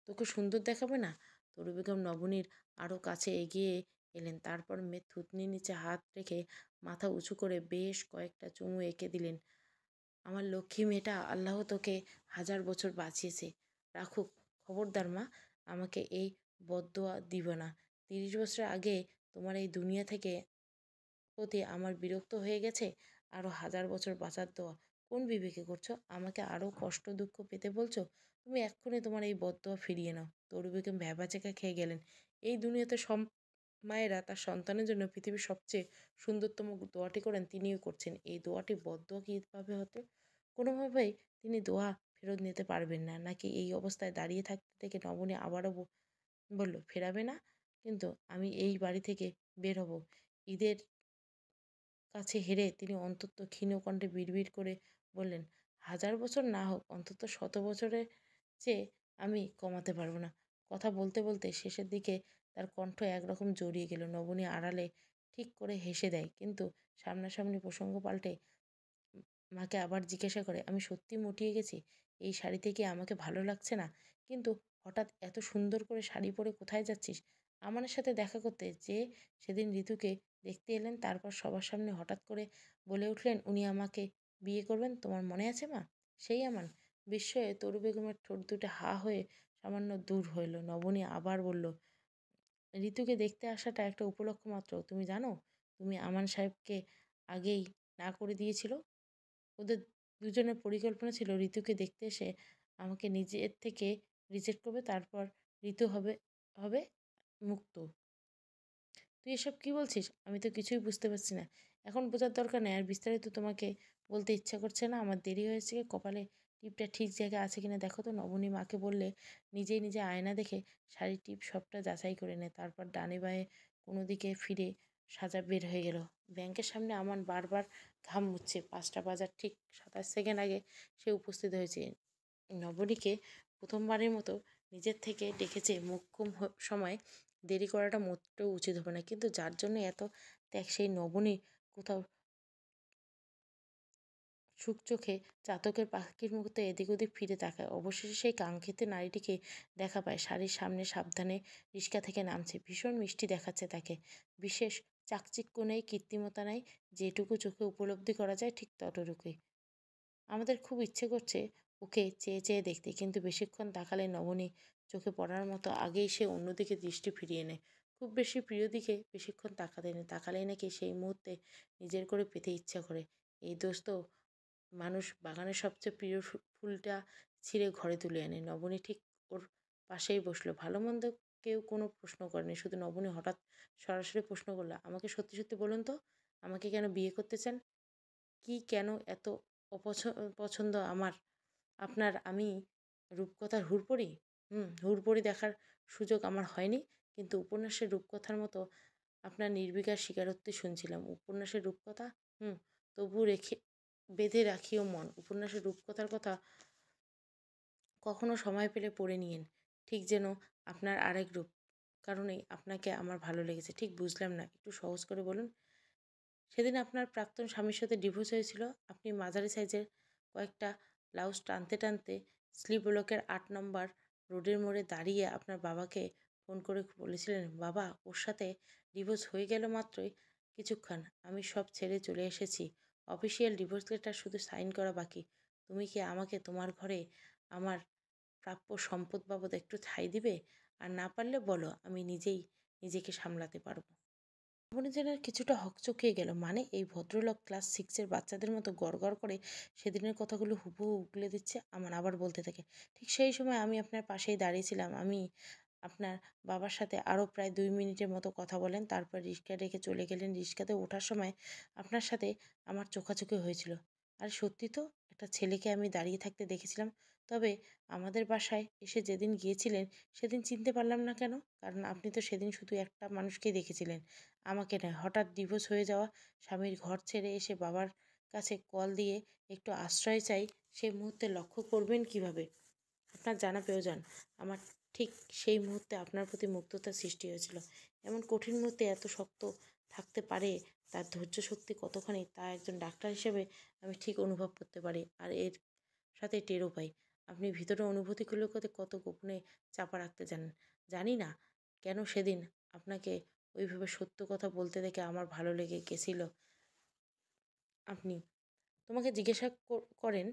তোকে সুন্দর দেখাবে না? তরু বেগম নবনীর আরও কাছে এগিয়ে এলেন, তারপর মেয়ের থুতনির নিচে হাত রেখে মাথা উঁচু করে বেশ কয়েকটা চুমু এঁকে দিলেন। আমার লক্ষ্মী মেয়েটা, আল্লাহ তোকে হাজার বছর বাঁচিয়েছে রাখুক। খবরদার মা, আমাকে এই বদদোয়া দিবে না। 30 বছর আগে তোমার এই দুনিয়া থেকে প্রতি আমার বিরক্ত হয়ে গেছে, আরও হাজার বছর বাঁচার দোয়া কোন বিবেকে করছো? আমাকে আরও কষ্ট দুঃখ পেতে বলছো? তুমি এক্ষুনি তোমার এই বদদোয়া ফিরিয়ে নাও। তরু বেগম ভ্যাবাচেকা খেয়ে গেলেন। এই দুনিয়াতে সব মায়েরা তার সন্তানের জন্য পৃথিবীর সবচেয়ে সুন্দরতম দোয়াটি করেন, তিনিও করছেন। এই দোয়াটি বদদোয়া কীভাবে হতো? কোনোভাবেই তিনি দোয়া ফেরত নিতে পারবেন না। নাকি এই অবস্থায় দাঁড়িয়ে থাকতে থেকে নবনী আবারও বলল, ফেরাবে না? কিন্তু আমি এই বাড়ি থেকে বের হব। ঈদের কাছে হেরে তিনি অন্তত ক্ষীণ কণ্ঠে বিড়বিড় করে বললেন, হাজার বছর না হোক, অন্তত 100 বছরের চেয়ে আমি কমাতে পারবো না। কথা বলতে বলতে শেষের দিকে তার কণ্ঠ একরকম জড়িয়ে গেল। নবনী আড়ালে ঠিক করে হেসে দেয়, কিন্তু সামনাসামনি প্রসঙ্গ পাল্টে মাকে আবার জিজ্ঞাসা করে, আমি সত্যি মুটিয়ে গেছি? এই শাড়িতে কি আমাকে ভালো লাগছে না? কিন্তু হঠাৎ এত সুন্দর করে শাড়ি পরে কোথায় যাচ্ছিস? আমানের সাথে দেখা করতে, যে সেদিন ঋতুকে দেখতে এলেন, তারপর সবার সামনে হঠাৎ করে বলে উঠলেন উনি আমাকে বিয়ে করবেন, তোমার মনে আছে মা? সেই আমান? বিস্ময়ে তরু বেগমের ঠোঁট দুটো হা হয়ে সামান্য দূর হইল। নবনী আবার বলল, ঋতুকে দেখতে আসাটা একটা উপলক্ষ মাত্র। তুমি জানো, তুমি আমান সাহেবকে আগেই না করে দিয়েছিল। ওদের দুজনের পরিকল্পনা ছিল ঋতুকে দেখতে এসে আমাকে নিজের থেকে রিজেক্ট করবে, তারপর ঋতু হবে হবে মুক্ত। তুই এসব কি বলছিস? আমি তো কিছুই বুঝতে পারছি না। এখন বোঝার দরকার নেই, আর বিস্তারিত তোমাকে বলতে ইচ্ছা করছে না। আমার দেরি হয়েছে, কপালে টিপটা ঠিক জায়গায় আছে কিনা দেখো তো। নবনী মাকে বললে নিজেই নিজে আয়না দেখে শাড়ির টিপ সবটা যাচাই করে নেয়, তারপর ডানে বাঁয়ে কোনো দিকে ফিরে সাজা বের হয়ে গেল। ব্যাংকের সামনে আমার বারবার ঘাম মুছছে। 5টা বাজার ঠিক 27 সেকেন্ড আগে সে উপস্থিত হয়েছে। নবনীকে প্রথমবারের মতো নিজের থেকে ডেকেছে। মোক্ষম সময় দেরি করাটা মোটেও উচিত হবে না, কিন্তু যার জন্য এত ত্যাগ সেই নবনী কোথাও চোখে চাতকের পাখির মতো এদিক ওদিক ফিরে তাকায়। অবশেষে সেই কাঙ্ক্ষিত নারীটিকে দেখা পায়, শাড়ির সামনে সাবধানে রিক্সা থেকে নামছে। ভীষণ মিষ্টি দেখাচ্ছে তাকে। বিশেষ চাকচিক্য নেই, কৃত্রিমতা নেই, যেটুকু চোখে উপলব্ধি করা যায় ঠিক ততটুকুই। আমাদের খুব ইচ্ছে করছে ওকে চেয়ে চেয়ে দেখতে, কিন্তু বেশিক্ষণ তাকালে নবনী চোখে পড়ার মতো আগেই সে অন্যদিকে দৃষ্টি ফিরিয়ে নেয়। খুব বেশি প্রিয় দিকে বেশিক্ষণ তাকাতে নেই, তাকালেই নাকি সেই মুহূর্তে নিজের করে পেতে ইচ্ছা করে। এই দোস্ত মানুষ বাগানের সবচেয়ে প্রিয় ফুলটা ছিঁড়ে ঘরে তুলে আনে। নবনী ঠিক ওর পাশেই বসলো। ভালো মন্দ কেউ কোনো প্রশ্ন করেনি। শুধু নবনী হঠাৎ সরাসরি প্রশ্ন করল, "আমাকে সত্যি, সত্যি বলুন তো, আমাকে কেন বিয়ে করতে চান? কি কেন এত পছন্দ আমার আপনার? আমি রূপকথার হুড়পড়ি? হুড়পড়ি দেখার সুযোগ আমার হয়নি। কিন্তু উপন্যাসের রূপকথার মতো আপনার নির্বিকার স্বীকারোক্তি শুনছিলাম। উপন্যাসের রূপকথা? তবু বেঁধে রাখিও মন। উপন্যাসের রূপকথার কথা কখনো সময় পেলে পড়ে নিয়েন। ঠিক যেন আপনার আরেক রূপ। কারণেই আপনাকে আমার ভালো লেগেছে।" ঠিক বুঝলাম না। একটু সহজ করে বলুন। সেদিন আপনার প্রাক্তন স্বামীর সাথে ডিভোর্স হয়েছিল। আপনি মাঝারি সাইজের কয়েকটা ব্লাউজ টানতে টানতে স্লিপ ব্লকের ৮ নম্বর রোডের মোড়ে দাঁড়িয়ে আপনার বাবাকে ফোন করে বলেছিলেন, "বাবা, ওর সাথে ডিভোর্স হয়ে গেল মাত্রই কিছুক্ষণ। আমি সব ছেড়ে চলে এসেছি। অফিসিয়াল ডিভোর্স লেটার শুধু সাইন করা বাকি। তুমি কি আমাকে তোমার ঘরে আমার প্রাপ্য সম্পদ বাবদ একটু ঠাঁই দিবে? আর না পারলে বলো, আমি নিজেই নিজেকে সামলাতে পারবো।" মনে যেন কিছুটা হকচকিয়ে গেল। মানে এই ভদ্রলোক ক্লাস 6 এর বাচ্চাদের মতো গড়গড় করে সেদিনের কথাগুলো হুবহু উগলে দিচ্ছে। আমান আবার বলতে থাকে, ঠিক সেই সময় আমি আপনার পাশেই দাঁড়িয়েছিলাম। আমি আপনার বাবার সাথে আরও প্রায় 2 মিনিটের মতো কথা বলেন। তারপর রিক্সা রেখে চলে গেলেন। রিক্সাতে ওঠার সময় আপনার সাথে আমার চোখাচোখি হয়েছিল। আর সত্যি তো, একটা ছেলেকে আমি দাঁড়িয়ে থাকতে দেখেছিলাম। তবে আমাদের বাসায় এসে যেদিন গিয়েছিলেন সেদিন চিনতে পারলাম না কেন? কারণ আপনি তো সেদিন শুধু একটা মানুষকেই দেখেছিলেন, আমাকে নয়। হঠাৎ ডিভোর্স হয়ে যাওয়া স্বামীর ঘর ছেড়ে এসে বাবার কাছে কল দিয়ে একটু আশ্রয় চাই, সেই মুহূর্তে লক্ষ্য করবেন কিভাবে? আপনার জানা প্রয়োজন। আমার ঠিক সেই মুহূর্তে আপনার প্রতি মুগ্ধতার সৃষ্টি হয়েছিল। এমন কঠিন মুহূর্তে এত শক্ত থাকতে পারে, তার ধৈর্য শক্তি কতখানি তা একজন ডাক্তার হিসেবে আমি ঠিক অনুভব করতে পারি। আর এর সাথে টেরও পাই। আপনি ভিতরে অনুভূতিগুলোকে কত গোপনে চাপা রাখতে জানেন। জানি না কেন সেদিন আপনাকে ওইভাবে সত্য কথা বলতে দেখে আমার ভালো লেগে গেছিল। আপনি তোমাকে জিজ্ঞাসা করেন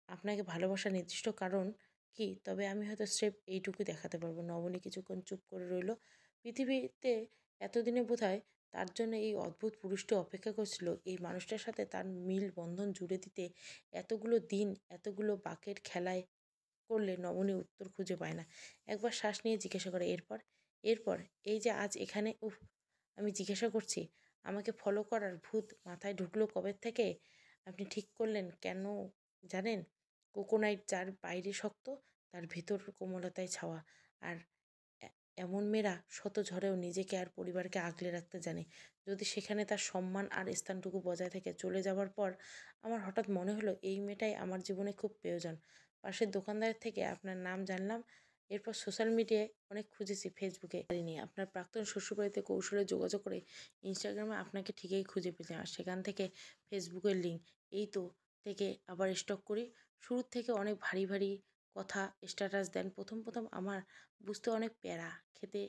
আপনাকে ভালোবাসার নির্দিষ্ট কারণ কি? তবে আমি হয়তো স্রেফ এইটুকুই দেখাতে পারবো। নবনী কিছুক্ষণ চুপ করে রইল। পৃথিবীতে এতদিনে বোধহয় তার জন্য এই অদ্ভুত পুরুষটি অপেক্ষা করছিল। এই মানুষটার সাথে তার মিল বন্ধন জুড়ে দিতে এতগুলো দিন, এতগুলো বাকের খেলায় করলে নবনী উত্তর খুঁজে পায় না। একবার শ্বাস নিয়ে জিজ্ঞাসা করে, "এরপর?" "এরপর এই যে আজ এখানে।" উফ! আমি জিজ্ঞাসা করছি, আমাকে ফলো করার ভূত মাথায় ঢুকলো কবে থেকে? আপনি ঠিক করলেন কেন জানেন? কোকোনাইট যার বাইরে শক্ত, তার ভেতর কোমলতায় ছাওয়া। আর এ এমন মেয়েরা শত ঝড়েও নিজেকে আর পরিবারকে আগলে রাখতে জানে। যদি সেখানে তার সম্মান আর স্থানটুকু বজায় থাকে। চলে যাবার পর আমার হঠাৎ মনে হলো এই মেয়েটাই আমার জীবনে খুব প্রয়োজন। পাশের দোকানদারের থেকে আপনার নাম জানলাম। এরপর সোশ্যাল মিডিয়ায় অনেক খুঁজেছি, ফেসবুকে পারিনি। আপনার প্রাক্তন শ্বশুরবাড়িতে কৌশলে যোগাযোগ করে ইনস্টাগ্রামে আপনাকে ঠিকই খুঁজে পেলাম। আর সেখান থেকে ফেসবুকের লিঙ্ক এই তো থেকে আবার স্টক করি। শুরুর থেকে অনেক ভারী, ভারী কথা স্ট্যাটাস দেন। প্রথম আমার বুঝতে অনেক প্যারা খেতে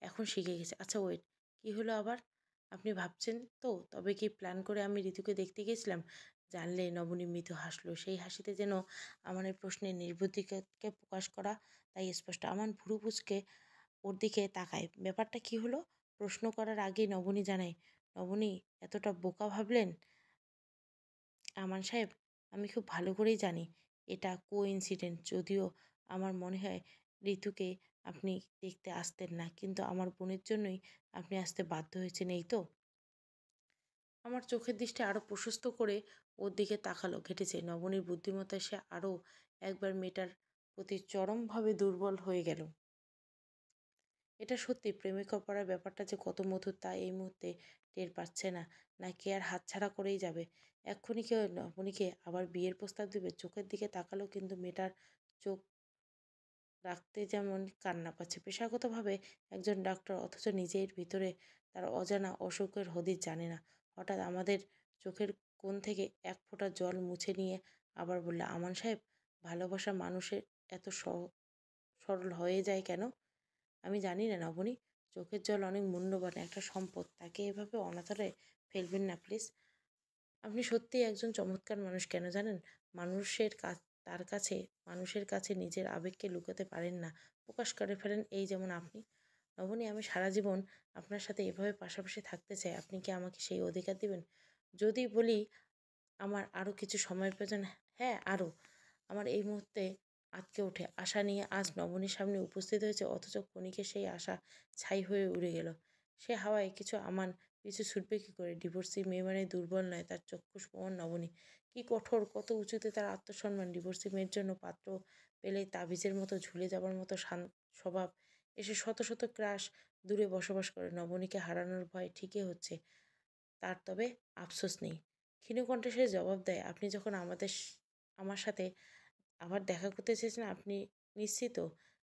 এখন শিখে গেছে। আচ্ছা ওয়েট, কী হলো আবার? আপনি ভাবছেন তো তবে কি প্ল্যান করে আমি ঋতুকে দেখতে গিয়েছিলাম? জানলে নবনী মৃদু হাসলো। সেই হাসিতে যেন আমানের প্রশ্নের নির্বুদ্ধিতাকে প্রকাশ করা, তাই স্পষ্ট। আমান ভুরু কুঁচকে ওর দিকে তাকায়। ব্যাপারটা কী হলো? প্রশ্ন করার আগেই নবনী জানায়, "নবনী এতটা বোকা ভাবলেন?" আমান সাহেব, আমি খুব ভালো করেই জানি এটা কোইন্সিডেন্ট। যদিও আমার মনে হয় ঋতুকে আপনি দেখতে আসতেন না, কিন্তু আমার বোনের জন্যই আপনি আসতে বাধ্য হয়েছেন, এই তো? আমার চোখের দৃষ্টি আরও প্রশস্ত করে ওর দিকে তাকালো। ঘেঁটেছে নবনীর বুদ্ধিমত্তায়। সে আরও একবার মেয়েটার প্রতি চরমভাবে দুর্বল হয়ে গেল। এটা সত্যি প্রেমিকা পড়ার ব্যাপারটা যে কত মধুর তা এই মুহূর্তে টের পাচ্ছে না, নাকি আর হাতছাড়া করেই যাবে? এক্ষুনি কেউ নবনীকে আবার বিয়ের প্রস্তাব দেবে? চোখের দিকে তাকালো, কিন্তু মেয়েটার চোখ রাখতে যেমন কান্না পাচ্ছে। পেশাগতভাবে একজন ডাক্তার, অথচ নিজের ভিতরে তার অজানা অসুখের হদিস জানে না। হঠাৎ আমাদের চোখের কোণ থেকে এক ফোঁটা জল মুছে নিয়ে আবার বললে, "আমান সাহেব, ভালোবাসা মানুষের এত সরল হয়ে যায় কেন?" "আমি জানি না নবনী। চোখের জল অনেক মূল্যবান একটা সম্পদ। তাকে এভাবে অনাথরে ফেলবেন না প্লিজ। আপনি সত্যিই একজন চমৎকার মানুষ। কেন জানেন? মানুষের তার কাছে মানুষের কাছে নিজের আবেগকে লুকাতে পারেন না। প্রকাশ করে ফেলেন, এই যেমন আপনি।" "নবনী, আমি সারা জীবন আপনার সাথে এভাবে পাশাপাশি থাকতে চাই। আপনি কি আমাকে সেই অধিকার দিবেন?" যদি বলি আমার আরও কিছু সময়ের প্রয়োজন, হ্যাঁ আরও। আমার এই মুহূর্তে আঁতকে ওঠে। আশা নিয়ে আজ নবনীর সামনে উপস্থিত হয়েছে, অথচ ক্ষণিকে সেই আশা ছাই হয়ে উড়ে গেল। সে হাওয়ায় কিছু আমান পিছু ছুটবে কি করে? ডিভোর্সি মেয়ে মানে দুর্বল নয়, তার চক্ষুষ প্রমাণ নবনী। কি কঠোর, কত উঁচুতে তার আত্মসম্মান! ডিভোর্সি মেয়ের জন্য পাত্র পেলেই তাবিজের মতো ঝুলে যাবার মতো স্বভাব। এসে শত শত ক্রাশ দূরে বসবাস করে। নবনীকে হারানোর ভয় ঠিকই হচ্ছে তার, তবে আফসোস নেই। ক্ষীণ কণ্ঠে সে জবাব দেয়, আপনি যখন আমার সাথে আবার দেখা করতে চেয়েছেন, আপনি নিশ্চিত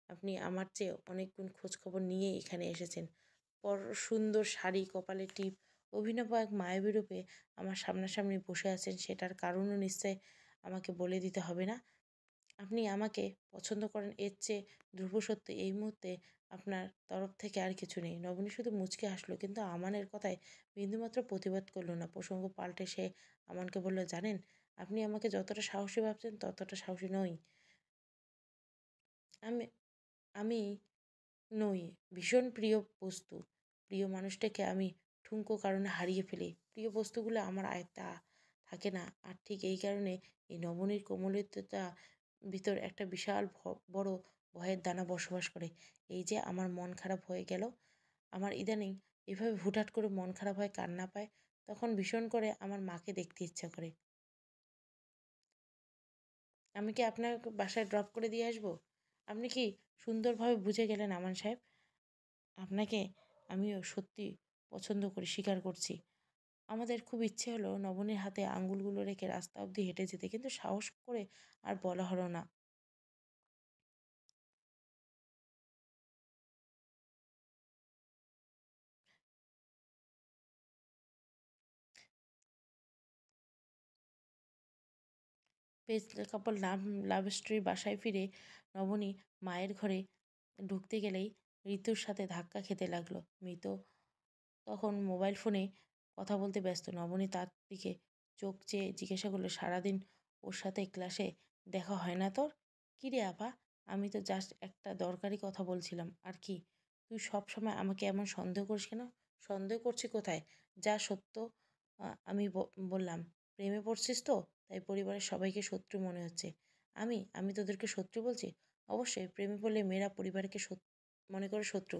আপনি আমার চেয়ে অনেক গুণ খোঁজখবর নিয়ে এখানে এসেছেন। পর সুন্দর শাড়ি, কপালে টিপ, অভিনব এক মায়াবী রূপে আমার সামনাসামনি বসে আছেন, সেটার কারণও নিশ্চয় আমাকে বলে দিতে হবে না। আপনি আমাকে পছন্দ করেন, এর চেয়ে ধ্রুব সত্য এই মুহূর্তে আপনার তরফ থেকে আর কিছু নেই। নবনী শুধু মুচকে হাসলো, কিন্তু আমানের কথায় বিন্দুমাত্র প্রতিবাদ করলো না। প্রসঙ্গ পাল্টে সে আমানকে বলল, জানেন, আপনি আমাকে যতটা সাহসী ভাবছেন ততটা সাহসী নই। আমি আমি নই। ভীষণ প্রিয় বস্তু। প্রিয় মানুষটাকে আমি ঠুনকো কারণে হারিয়ে ফেলি। প্রিয় বস্তুগুলো আমার আয়ত্তে থাকে না। আর ঠিক এই কারণে এই নবনীর কোমলতার ভিতর একটা বিশাল বড় ভয়ের দানা বসবাস করে। এই যে আমার মন খারাপ হয়ে গেল, আমার ইদানিং এভাবে হুটহাট করে মন খারাপ হয়, কান্না পায়, তখন ভীষণ করে আমার মাকে দেখতে ইচ্ছা করে। আমি কি আপনার বাসায় ড্রপ করে দিয়ে আসবো? আপনি কি সুন্দরভাবে বুঝে গেলেন আমান সাহেব? আপনাকে আমিও সত্যি পছন্দ করি, স্বীকার করছি। আমাদের খুব ইচ্ছে হলো নবনীর হাতে আঙ্গুলগুলো রেখে রাস্তা অবধি হেঁটে যেতে, কিন্তু সাহস করে আর বলা হলো না। পেজ কাপড় লাভ স্টোরি বাসায় ফিরে নবনী মায়ের ঘরে ঢুকতে গেলেই ঋতুর সাথে ধাক্কা খেতে লাগলো। মৃত তখন মোবাইল ফোনে কথা বলতে ব্যস্ত। নবনী তার দিকে চোখ চেয়ে জিজ্ঞাসা করলো, সারাদিন ওর সাথে ক্লাসে দেখা হয় না তোর? কী রে আপা, আমি তো জাস্ট একটা দরকারি কথা বলছিলাম। আর কি, তুই সব সময় আমাকে এমন সন্দেহ করিস কেন? সন্দেহ করছি কোথায়? যা সত্য আমি বললাম। প্রেমে পড়ছিস তো, তাই পরিবারের সবাইকে শত্রু মনে হচ্ছে। আমি তোদেরকে শত্রু বলছি? অবশ্যই, প্রেমে পড়লে মেয়েরা পরিবারকে মনে করে শত্রু।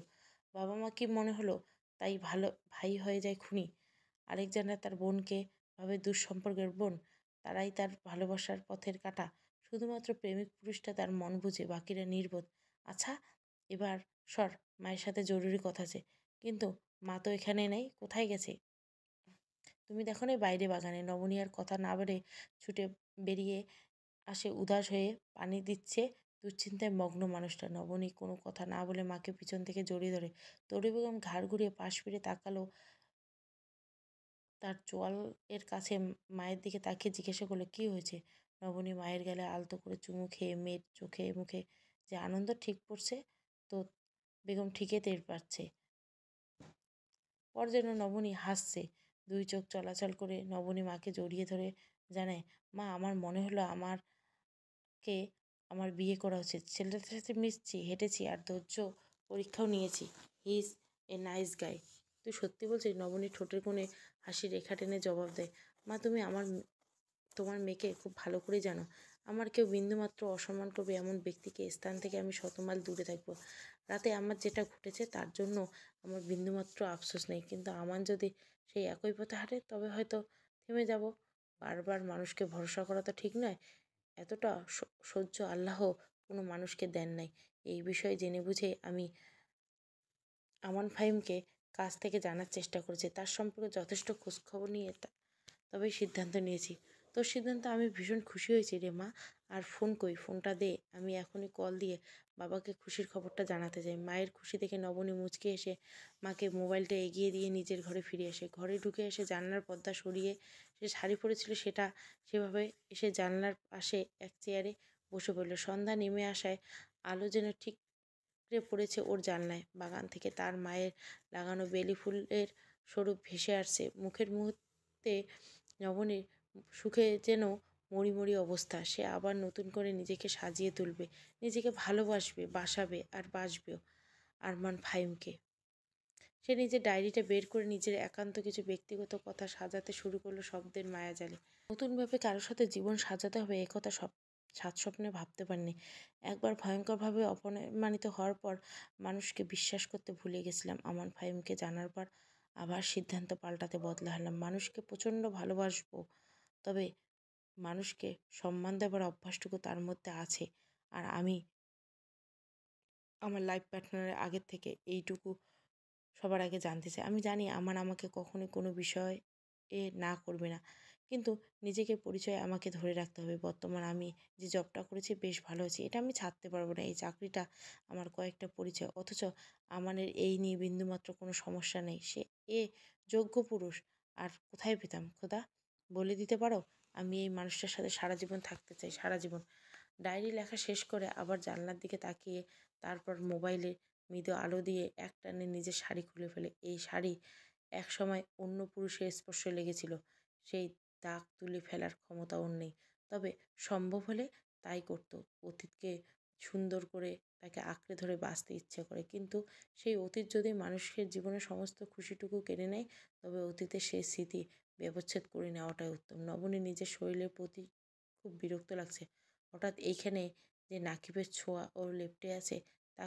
বাবা মা কি মনে হলো তাই ভালো ভাই হয়ে যায় খুনি? আলেকজান্ডার তার বোনকে ভাবে দুঃসম্পর্কের বোন, তারাই তার ভালোবাসার পথের কাঁটা। শুধুমাত্র প্রেমিক পুরুষটা তার মন বুঝে, বাকিরা নির্বোধ। আচ্ছা, এবার সর, মায়ের সাথে জরুরি কথা আছে। কিন্তু মা তো এখানে নেই, কোথায় গেছে? তুমি দেখো না বাইরে বাগানে। নবনী আর কথা না বেড়ে ছুটে বেরিয়ে আসে, উদাস হয়ে পানি দিচ্ছে দুশ্চিন্তায় মগ্ন মানুষটা। নবনী কোনো কথা না বলে মাকে পিছন থেকে জড়িয়ে ধরে। তরু বেগম ঘাড় ঘুরিয়ে পাশ ফিরে তাকালো, তার চোয়াল এর কাছে মায়ের দিকে তাকিয়ে জিজ্ঞাসা করলো, কী হয়েছে? নবনী মায়ের গালে আলতো করে চুমু খেয়ে মেয়ের চোখে মুখে যে আনন্দ ঠিক পড়ছে, তো বেগম ঠিকই টের পাচ্ছে। পর যেন নবনী হাসছে, দুই চোখ চলাচল করে নবনী মাকে জড়িয়ে ধরে জানায়, মা, আমার মনে হলো কে আমার বিয়ে করা উচিত। ছেলেটার সাথে মিশছি, হেঁটেছি, আর ধৈর্য পরীক্ষাও নিয়েছি। He is a nice guy. তুই সত্যি বলছিস? নবনী ঠোঁটের কোণে হাসি রেখা টেনে জবাব দেয়, মা, তুমি তোমার মেয়েকে খুব ভালো করে জানো। আমার কেউ বিন্দুমাত্র অসম্মান করবে এমন ব্যক্তিকে স্থান থেকে আমি শতমাইল দূরে থাকবো। রাতে আমার যেটা ঘটেছে তার জন্য আমার বিন্দুমাত্র আফসোস নেই, কিন্তু আমার যদি সেই একই পথে হাঁটে তবে হয়তো থেমে যাব। বারবার মানুষকে ভরসা করা তো ঠিক নয়। এতটা সহ্য আল্লাহ কোনো মানুষকে দেন নাই। এই বিষয়ে জেনে বুঝে আমি আমান ফাহিমকে কাছ থেকে জানার চেষ্টা করেছি। তার সম্পর্কে যথেষ্ট খোঁজখবর নিয়ে তবেই সিদ্ধান্ত নিয়েছি। তোর সিদ্ধান্ত আমি ভীষণ খুশি হয়েছি রে মা। আর ফোন কই? ফোনটা দে, আমি এখনই কল দিয়ে বাবাকে খুশির খবরটা জানাতে চাই। মায়ের খুশি দেখে নবনী মুচকে এসে মাকে মোবাইলটা এগিয়ে দিয়ে নিজের ঘরে ফিরে আসে। ঘরে ঢুকে এসে জানলার পর্দা সরিয়ে সে শাড়ি পরেছিল সেটা সেভাবে এসে জানলার পাশে এক চেয়ারে বসে পড়ল। সন্ধ্যা নেমে আসায় আলো যেন ঠিকরে পড়েছে ওর জানলায়। বাগান থেকে তার মায়ের লাগানো বেলি ফুলের স্বরূপ ভেসে আসছে মুখের মুহূর্তে। নবনীর সুখে যেন মরিমরি অবস্থা। সে আবার নতুন করে নিজেকে সাজিয়ে তুলবে, নিজেকে ভালোবাসবে, বাসাবে আর বাসবেও আরমান ফাহিমকে। সে নিজের ডায়েরিটা বের করে নিজের একান্ত কিছু ব্যক্তিগত কথা সাজাতে শুরু করলো শব্দের মায়াজালে। নতুনভাবে কারোর সাথে জীবন সাজাতে হবে একথা সাত স্বপ্নে ভাবতে পারিনি। একবার ভয়ঙ্করভাবে অপমানিত হওয়ার পর মানুষকে বিশ্বাস করতে ভুলে গেছিলাম। আমান ফাহিমকে জানার পর আবার সিদ্ধান্ত পাল্টাতে বদলালাম। মানুষকে প্রচণ্ড ভালোবাসবো, তবে মানুষকে সম্মান দেবার অভ্যাসটুকু তার মধ্যে আছে। আর আমি আমার লাইফ পার্টনারের আগের থেকে এইটুকু সবার আগে জানতে চাই। আমি জানি আমান আমাকে কখনোই কোনো বিষয়ে না করবে না। কিন্তু নিজেকে পরিচয় আমাকে ধরে রাখতে হবে। বর্তমান আমি যে জবটা করেছি বেশ ভালো আছি। এটা আমি ছাড়তে পারবো না। এই চাকরিটা আমার কয়েকটা পরিচয়। অথচ আমানের এই নিয়ে বিন্দুমাত্র কোনো সমস্যা নেই। সে এ যোগ্য পুরুষ। আর কোথায় পেতাম খোদা? বলে দিতে পারো? আমি এই মানুষটার সাথে সারা জীবন থাকতে চাই, সারা জীবন। ডায়েরি লেখা শেষ করে আবার জানলার দিকে তাকিয়ে তারপর মোবাইলে মৃদু আলো দিয়ে একটানে নিজের শাড়ি খুলে ফেলে। এই শাড়ি একসময় অন্য পুরুষের স্পর্শ লেগেছিল। সেই দাগ তুলে ফেলার ক্ষমতা ওর নেই। তবে সম্ভব হলে তাই করতো। অতীতকে সুন্দর করে তাকে আঁকড়ে ধরে বাঁচতে ইচ্ছে করে। কিন্তু সেই অতীত যদি মানুষের জীবনের সমস্ত খুশিটুকু কেড়ে নেয়, তবে অতীতের সেই স্মৃতি ব্যবচ্ছেদ করে নেওয়াটাই উত্তম। নবনী নিজের শরীরের প্রতি খুব বিরক্ত লাগছে। হঠাৎ এইখানে যে নাকিবের ছোঁয়া ওর লেপ্টে আছে, তা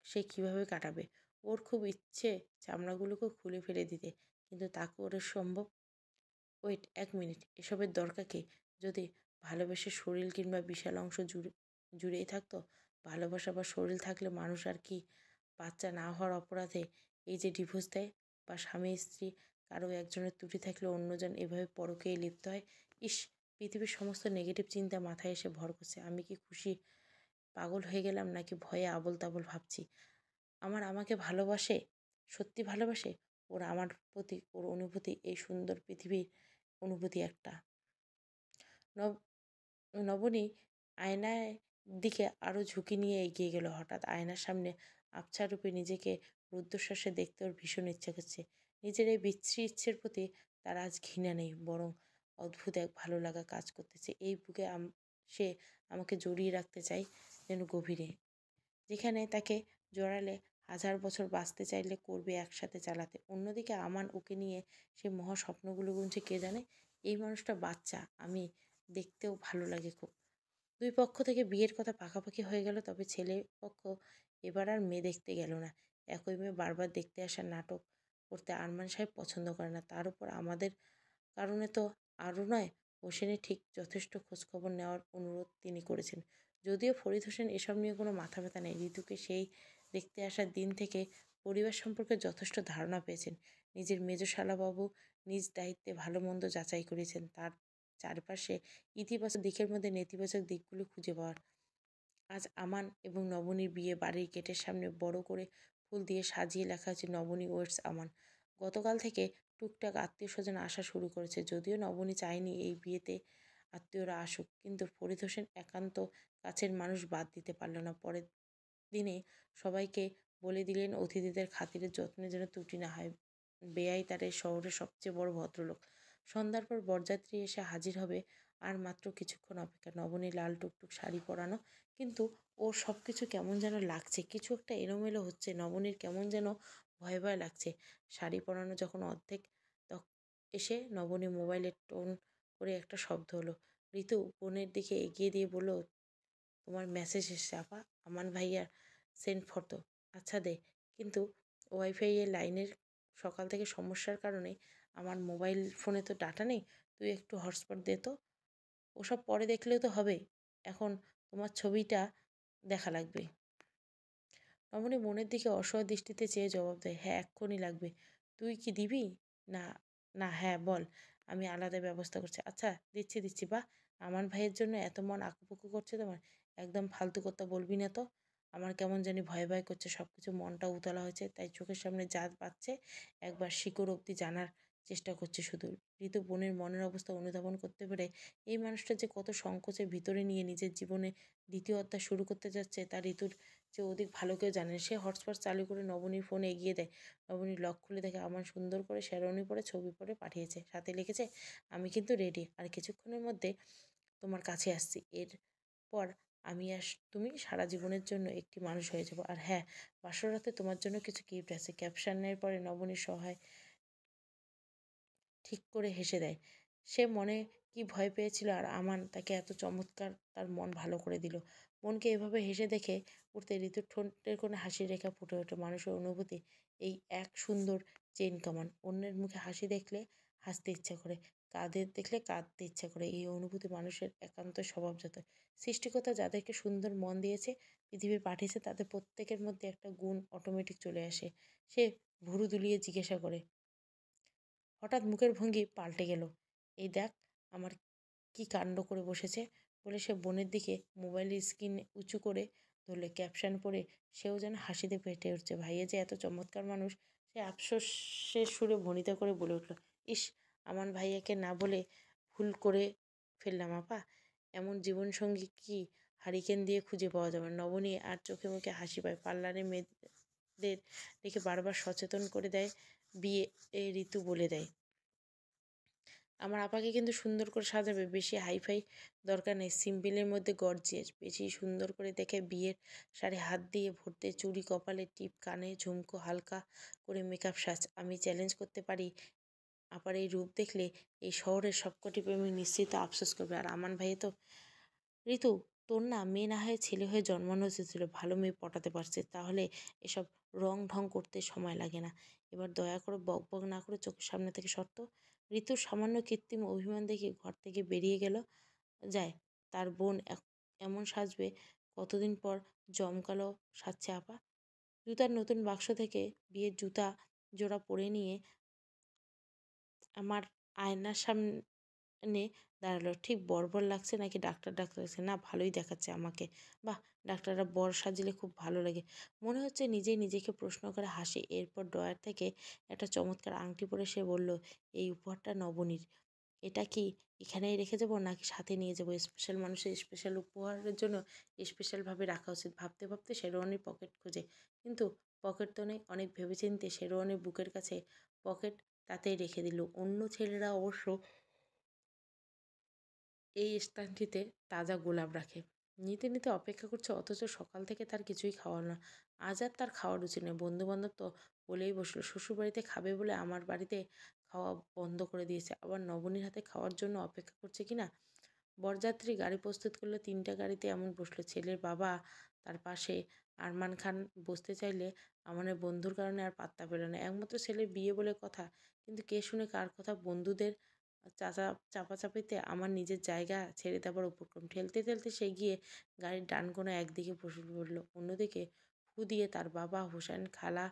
সে কিভাবে কাটাবে? ওর খুব ইচ্ছে চামড়াগুলোকে খুলে ফেলে দিতে, কিন্তু তা করে সম্ভব? ওয়েট, 1 মিনিট, এসবের দরকার কি? যদি ভালোবেসে শরীর কিংবা বিশাল অংশ জুড়েই থাকতো। ভালোবাসা বা শরীর থাকলে মানুষ আর কি বাচ্চা না হওয়ার অপরাধে এই যে ডিভোর্স দেয়, বা স্বামী স্ত্রী কারো একজনের ত্রুটি থাকলে অন্যজন এভাবে পরকীয়ায় লিপ্ত হয়। ইস! পৃথিবীর সমস্ত নেগেটিভ চিন্তা মাথায় এসে ভর করছে। আমি কি খুশি পাগল হয়ে গেলাম, নাকি ভয়ে আবোল তাবোল ভাবছি? আমাকে ভালোবাসে, সত্যি ভালোবাসে? ওর আমার প্রতি ওর অনুভূতি, এই সুন্দর পৃথিবীর অনুভূতি একটা। নব নবনী আয়নায় দিকে আরো ঝুঁকি নিয়ে এগিয়ে গেল। হঠাৎ আয়নার সামনে আবছা রূপে নিজেকে রুদ্ধশ্বাসে দেখতে ওর ভীষণ ইচ্ছে করছে। নিজের এই বিশ্রী ইচ্ছের প্রতি তার আজ ঘৃণা নেই, বরং অদ্ভুত এক ভালো লাগা কাজ করতেছে। এই বুকে সে আমাকে জড়িয়ে রাখতে চায় যেন গভীরে, যেখানে তাকে জড়ালে হাজার বছর বাঁচতে চাইলে করবে একসাথে চালাতে। অন্যদিকে আমান ওকে নিয়ে সে মহা স্বপ্নগুলো গুনছে কে জানে। এই মানুষটা বাচ্চা, আমি দেখতেও ভালো লাগে খুব। দুই পক্ষ থেকে বিয়ের কথা পাকাপাকি হয়ে গেল, তবে ছেলে পক্ষ এবার আর মেয়ে দেখতে গেল না। একই মেয়ে বারবার দেখতে আসার নাটক করতে আরমান সাহেব পছন্দ করে না। তার উপর আমাদের কারণে তো আরও নয়, হোসেনের ঠিক যথেষ্ট খোঁজখবর নেওয়ার অনুরোধ তিনি করেছেন। যদিও ফরিদ হোসেন এসব নিয়ে কোনো মাথা ব্যথা নেই। ঋতুকে সেই দেখতে আসার দিন থেকে পরিবার সম্পর্কে যথেষ্ট ধারণা পেয়েছেন। নিজের মেজ শালাবাবু নিজ দায়িত্বে ভালো মন্দ যাচাই করেছেন। তার চারপাশে ইতিবাচক দিকের মধ্যে নেতিবাচক দিকগুলো খুঁজে পাওয়ার। আজ আমান এবং নবনীর বিয়ে বাড়ির গেটের সামনে বড় করে ফুল দিয়ে সাজিয়ে লেখা আছে নবনী ওয়েডস আমান। গতকাল থেকে টুকটাক আত্মীয় স্বজন আসা শুরু করেছে। যদিও নবনী চায়নি এই বিয়েতে আত্মীয়রা আসুক, কিন্তু ফরিদ হোসেন একান্ত কাছের মানুষ বাদ দিতে পারল না। পরের দিনে সবাইকে বলে দিলেন অতিথিদের খাতিরের যত্নে যেন ত্রুটি না হয়। বেয়াই তার এই শহরের সবচেয়ে বড় ভদ্রলোক। সন্ধ্যার পর বরযাত্রী এসে হাজির হবে। আর মাত্র কিছুক্ষণ অপেক্ষা। নবনী লাল টুকটুক শাড়ি পরানো, কিন্তু ওর সব কিছু কেমন যেন লাগছে। কিছু একটা এলোমেলো হচ্ছে। নবনীর কেমন যেন ভয় ভয় লাগছে। শাড়ি পরানো যখন অর্ধেক, এসে নবনী মোবাইলের টোন করে একটা শব্দ হলো। ঋতু বোনের দিকে এগিয়ে দিয়ে বলল, তোমার মেসেজ এসেছে আপা, আমান ভাইয়া সেন্ড ফটো। আচ্ছা দে, কিন্তু ওয়াইফাই এর লাইনের সকাল থেকে সমস্যার কারণে আমার মোবাইল ফোনে তো ডাটা নেই। তুই একটু হটস্পট দে তো। ওসব পরে দেখলেও তো হবে, এখন তোমার ছবিটা দেখা লাগবে। রমণী বোনের দিকে অসহায় দৃষ্টিতে চেয়ে জবাব দেয়, হ্যাঁ এক্ষুনি লাগবে। তুই কি দিবি? না, না, হ্যাঁ বল, আমি আলাদা ব্যবস্থা করছি। আচ্ছা দিচ্ছি বা আমান ভাইয়ের জন্য এত মন আঁকুপাকু করছে তোমার? একদম ফালতু কথা বলবি না তো। আমার কেমন জানি ভয় ভয় করছে। সব কিছু মনটা উতলা হয়েছে, তাই চোখের সামনে যা পাচ্ছে একবার শিকড় অবধি জানার চেষ্টা করছে শুধু। ঋতু বোনের মনের অবস্থা অনুধাবন করতে পেরে এই মানুষটা যে কত সংকোচের ভিতরে নিয়ে নিজের জীবনে দ্বিতীয় অধ্যায় শুরু করতে যাচ্ছে তা ঋতুর যে অধিক ভালো কেউ জানেন। সে হটস্পট চালু করে নবনীর ফোনে এগিয়ে দেয়। নবনীর লক খুলে দেখে আমার সুন্দর করে শেরওয়ানি পরে ছবি পরে পাঠিয়েছে। সাথে লিখেছে, আমি কিন্তু রেডি, আর কিছুক্ষণের মধ্যে তোমার কাছে আসছি। এরপর আমি আর তুমি সারা জীবনের জন্য একটি মানুষ হয়ে যাব। আর হ্যাঁ, বাসরাতে তোমার জন্য কিছু গিফট আছে। ক্যাপশনের পরে নবনীর সহায় ঠিক করে হেসে দেয়। সে মনে কি ভয় পেয়েছিল, আর আমান তাকে এত চমৎকার তার মন ভালো করে দিল। মনকে এভাবে হেসে দেখে উঠতে ঋতুর ঠোঁটের কোণে হাসির রেখা ফুটে ওঠে। মানুষের অনুভূতি এই এক সুন্দর চেইন কামান। অন্যের মুখে হাসি দেখলে হাসতে ইচ্ছা করে, কাঁধে দেখলে কাঁদতে ইচ্ছা করে। এই অনুভূতি মানুষের একান্ত স্বভাবজাত। সৃষ্টিকর্তা যাদেরকে সুন্দর মন দিয়েছে, পৃথিবীর পাঠিয়েছে, তাদের প্রত্যেকের মধ্যে একটা গুণ অটোমেটিক চলে আসে। সে ভুরু দুলিয়ে জিজ্ঞাসা করে, হঠাৎ মুখের ভঙ্গি পাল্টে গেল। এই দেখ আমার কি কাণ্ড করে বসেছে, বলে সে বোনের দিকে মোবাইলের স্ক্রিন উঁচু করে ধরলে। ক্যাপশন পড়ে সেও যেন হাসিতে ফেটে উঠছে। ভাইয়া যে এত চমৎকার মানুষ, সে আফসোসের সুরে ভনিতা করে বলে উঠল, ইস, আমার ভাইয়াকে না বলে ভুল করে ফেললাম আপা। এমন জীবনসঙ্গী কি হারিকেন দিয়ে খুঁজে পাওয়া যাবে? নবনী আর চোখে মুখে হাসি পায়। পার্লারে মেয়েদের দেখে বারবার সচেতন করে দেয়, বিয়ে ঋতু বলে দেয়, আমার আপাকে কিন্তু সুন্দর করে সাজাবে, বেশি হাইফাই দরকার নেই, সিম্পলের মধ্যে গর্জিয়াস। বেশি সুন্দর করে দেখে বিয়ের শাড়ি হাত দিয়ে ভরতে, চুড়ি, কপালে টিপ, কানে ঝুমকো, হালকা করে মেকআপ সাজ। আমি চ্যালেঞ্জ করতে পারি, আপার এই রূপ দেখলে এই শহরের সবকটি প্রেমিক নিশ্চিত আফসোস করবে। আর আমান ভাই তো, ঋতু, তোর না মেয়ে না হয়ে ছেলে হয়ে জন্মানো উচিত ছিল। ভালো মেয়ে পটাতে পারছে, তাহলে এসব রং ঢং করতে সময় লাগে না। এবার দয়া করে বক বক না করে চোখের সামনে থেকে সরত। ঋতুর সামান্য কৃত্রিম অভিমান দেখে ঘর থেকে বেরিয়ে গেল। যায়, তার বোন এমন সাজবে, কতদিন পর জমকালো সাজছে আপা। জুতার নতুন বাক্স থেকে বিয়ের জুতা জোড়া পরে নিয়ে আমার আয়নার সামনে দাঁড়ালো। ঠিক বর্বর লাগছে নাকি ডাক্তার ডাক্তার লাগছে? না, ভালোই দেখাচ্ছে আমাকে। বাহ, ডাক্তাররা বর সাজিলে খুব ভালো লাগে। মনে হচ্ছে নিজেই নিজেকে প্রশ্ন করে হাসি। এরপর ড্রয়ার থেকে একটা চমৎকার আংটি পরে সে বলল, এই উপহারটা নবনীর। এটা কি এখানেই রেখে যাবো নাকি সাথে নিয়ে যাবো? স্পেশাল মানুষের স্পেশাল উপহারের জন্য স্পেশালভাবে রাখা উচিত। ভাবতে ভাবতে শেরওয়ানির পকেট খুঁজে, কিন্তু পকেট তো নেই। অনেক ভেবেচিন্তে শেরওয়ানির বুকের কাছে পকেট, তাতেই রেখে দিল। অন্য ছেলেরা অবশ্য এই স্থানটিতে তাজা গোলাপ রাখে, নিতে নিতে অপেক্ষা করছে, অথচ সকাল থেকে তার কিছুই খাওয়ার না। আজ আর তার খাওয়ার রুচি নেই। বন্ধু বান্ধব তো বলেই বসলো, শ্বশুরবাড়িতে খাবে বলে আমার বাড়িতে খাওয়া বন্ধ করে দিয়েছে, আবার নবনীর হাতে খাওয়ার জন্য অপেক্ষা করছে কিনা। বরযাত্রী গাড়ি প্রস্তুত করলো, 3টা গাড়িতে এমন বসলো। ছেলের বাবা তার পাশে, আরমান খান বসতে চাইলে আমানের বন্ধুর কারণে আর পাত্তা পেল না। একমাত্র ছেলের বিয়ে বলে কথা, কিন্তু কে শুনে কার কথা। বন্ধুদের চাপাচাপিতে আমার নিজের জায়গা ছেড়ে দেবার উপক্রম। ঠেলতে ঠেলতে সে গিয়ে গাড়ির ডান কোণে একদিকে বসে পড়ল, অন্যদিকে ফু দিয়ে তার বাবা, হোসেন, খালা।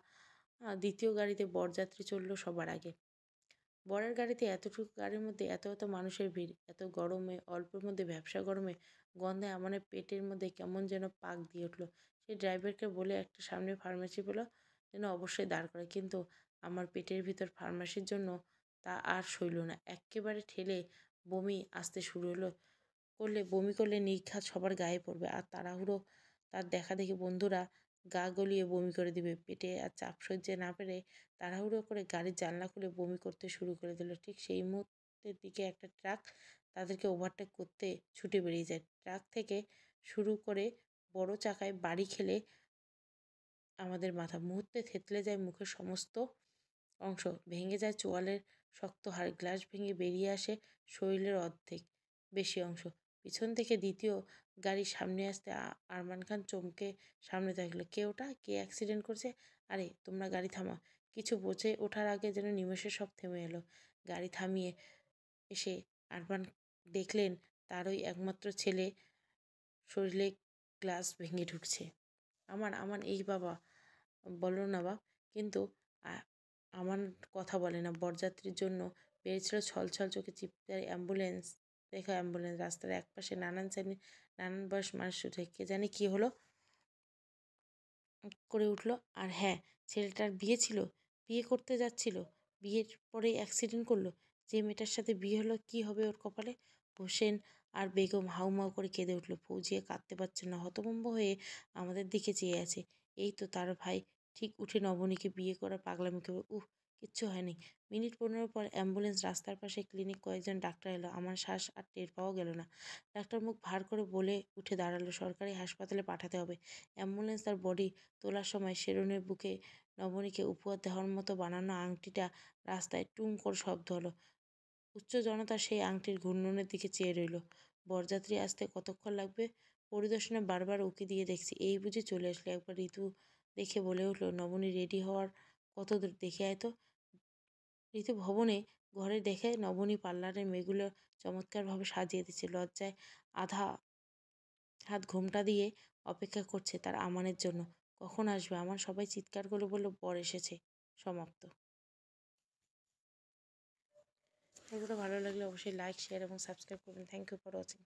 দ্বিতীয় গাড়িতে বরযাত্রী চলল সবার আগে। বরের গাড়িতে এতটুকু গাড়ির মধ্যে এত এত মানুষের ভিড়, এত গরমে, অল্পের মধ্যে ভ্যাপসা গরমে গন্ধে আমানের পেটের মধ্যে কেমন যেন পাক দিয়ে উঠল। সে ড্রাইভারকে বলে একটা সামনে ফার্মেসি পেল যেন অবশ্যই দাঁড় করে, কিন্তু আমার পেটের ভিতর ফার্মেসির জন্য তা আর সইল না। একেবারে ঠেলে বমি আসতে শুরু হলো। বমি করলে নির্ঘাত সবার গায়ে পড়বে, আর তাড়াহুড়ো তার দেখা দেখি বন্ধুরা গা গলিয়ে বমি করে দিবে। পেটে আর চাপ সহ্য না পেরে তাড়াহুড়ো করে গাড়ির জানলা খুলে বমি করতে শুরু করে দিল। ঠিক সেই মুহূর্তের দিকে একটা ট্রাক তাদেরকে ওভারটেক করতে ছুটে বেরিয়ে যায়। ট্রাক থেকে শুরু করে বড় চাকায় বাড়ি খেলে আমাদের মাথা, মুহূর্তে থেতলে যায় মুখের সমস্ত অংশ, ভেঙে যায় চোয়ালের শক্ত হাড়, গ্লাস ভেঙে বেরিয়ে আসে শরীরের অর্ধেক বেশি অংশ। পিছন থেকে দ্বিতীয় গাড়ির সামনে আসতে আরমান খান চমকে সামনে থাকলো। কে ওটা? কে অ্যাক্সিডেন্ট করছে? আরে তোমরা গাড়ি থামাও। কিছু বুঝে ওঠার আগে যেন নিমেষে সব থেমে এলো। গাড়ি থামিয়ে এসে আরমান দেখলেন তার ওই একমাত্র ছেলে শরীরে গ্লাস ভেঙে ঢুকছে। আমান, আমান, এই বাবা, বলল না বাপ, কিন্তু আমার কথা বলে না। বরযাত্রীর জন্য বেরিয়েছিল ছলছল চোখে চিৎকার, অ্যাম্বুলেন্স দেখো অ্যাম্বুলেন্স। রাস্তার একপাশে নানান শ্রেণীর নানান বয়স মানুষ উঠে, কে জানে কি হলো করে উঠল। আর হ্যাঁ, ছেলেটার বিয়ে ছিল, বিয়ে করতে যাচ্ছিল, বিয়ের পরে অ্যাক্সিডেন্ট করলো। যে মেয়েটার সাথে বিয়ে হলো, কি হবে ওর কপালে? হোসেন আর বেগম হাউমাউ করে কেঁদে উঠল। ফৌজিয়া কাঁদতে পারছে না, হতভম্ব হয়ে আমাদের দিকে চেয়ে আছে। এই তো তার ভাই ঠিক উঠে নবনীকে বিয়ে করার পাগলামি করবে। কিচ্ছু হয়নি। মিনিট 15 পর অ্যাম্বুলেন্স, রাস্তার পাশে ক্লিনিক, কয়েকজন ডাক্তার এলো। আমার শ্বাস আর টের পাওয়া গেল না। ডাক্তার মুখ ভার করে বলে উঠে দাঁড়ালো, সরকারি হাসপাতালে পাঠাতে হবে। অ্যাম্বুলেন্স তার বডি তোলার সময় শেরনের বুকে নবনীকে উপহার দেওয়ার মতো বানানো আংটিটা রাস্তায় টুং করে শব্দ হলো। উচ্চ জনতা সেই আংটির ঘূর্ণনের দিকে চেয়ে রইল। বরযাত্রী আসতে কতক্ষণ লাগবে? পরিদর্শনে বারবার উঁকি দিয়ে দেখছি, এই বুঝি চলে আসলো। একবার ঋতু দেখে বলে উঠল, নবনী রেডি হওয়ার কত দূর, দেখে আয় তো। ঋতু ভবনে ঘরে দেখে নবনী পার্লারের মেয়েগুলো চমৎকারভাবে সাজিয়ে দিচ্ছে। লজ্জায় আধা হাত ঘোমটা দিয়ে অপেক্ষা করছে তার আমানের জন্য। কখন আসবে আমান? সবাই চিৎকার করে বলল, বর এসেছে। সমাপ্ত। এগুলো ভালো লাগলে অবশ্যই লাইক, শেয়ার এবং সাবস্ক্রাইব করবেন। Thank you for watching.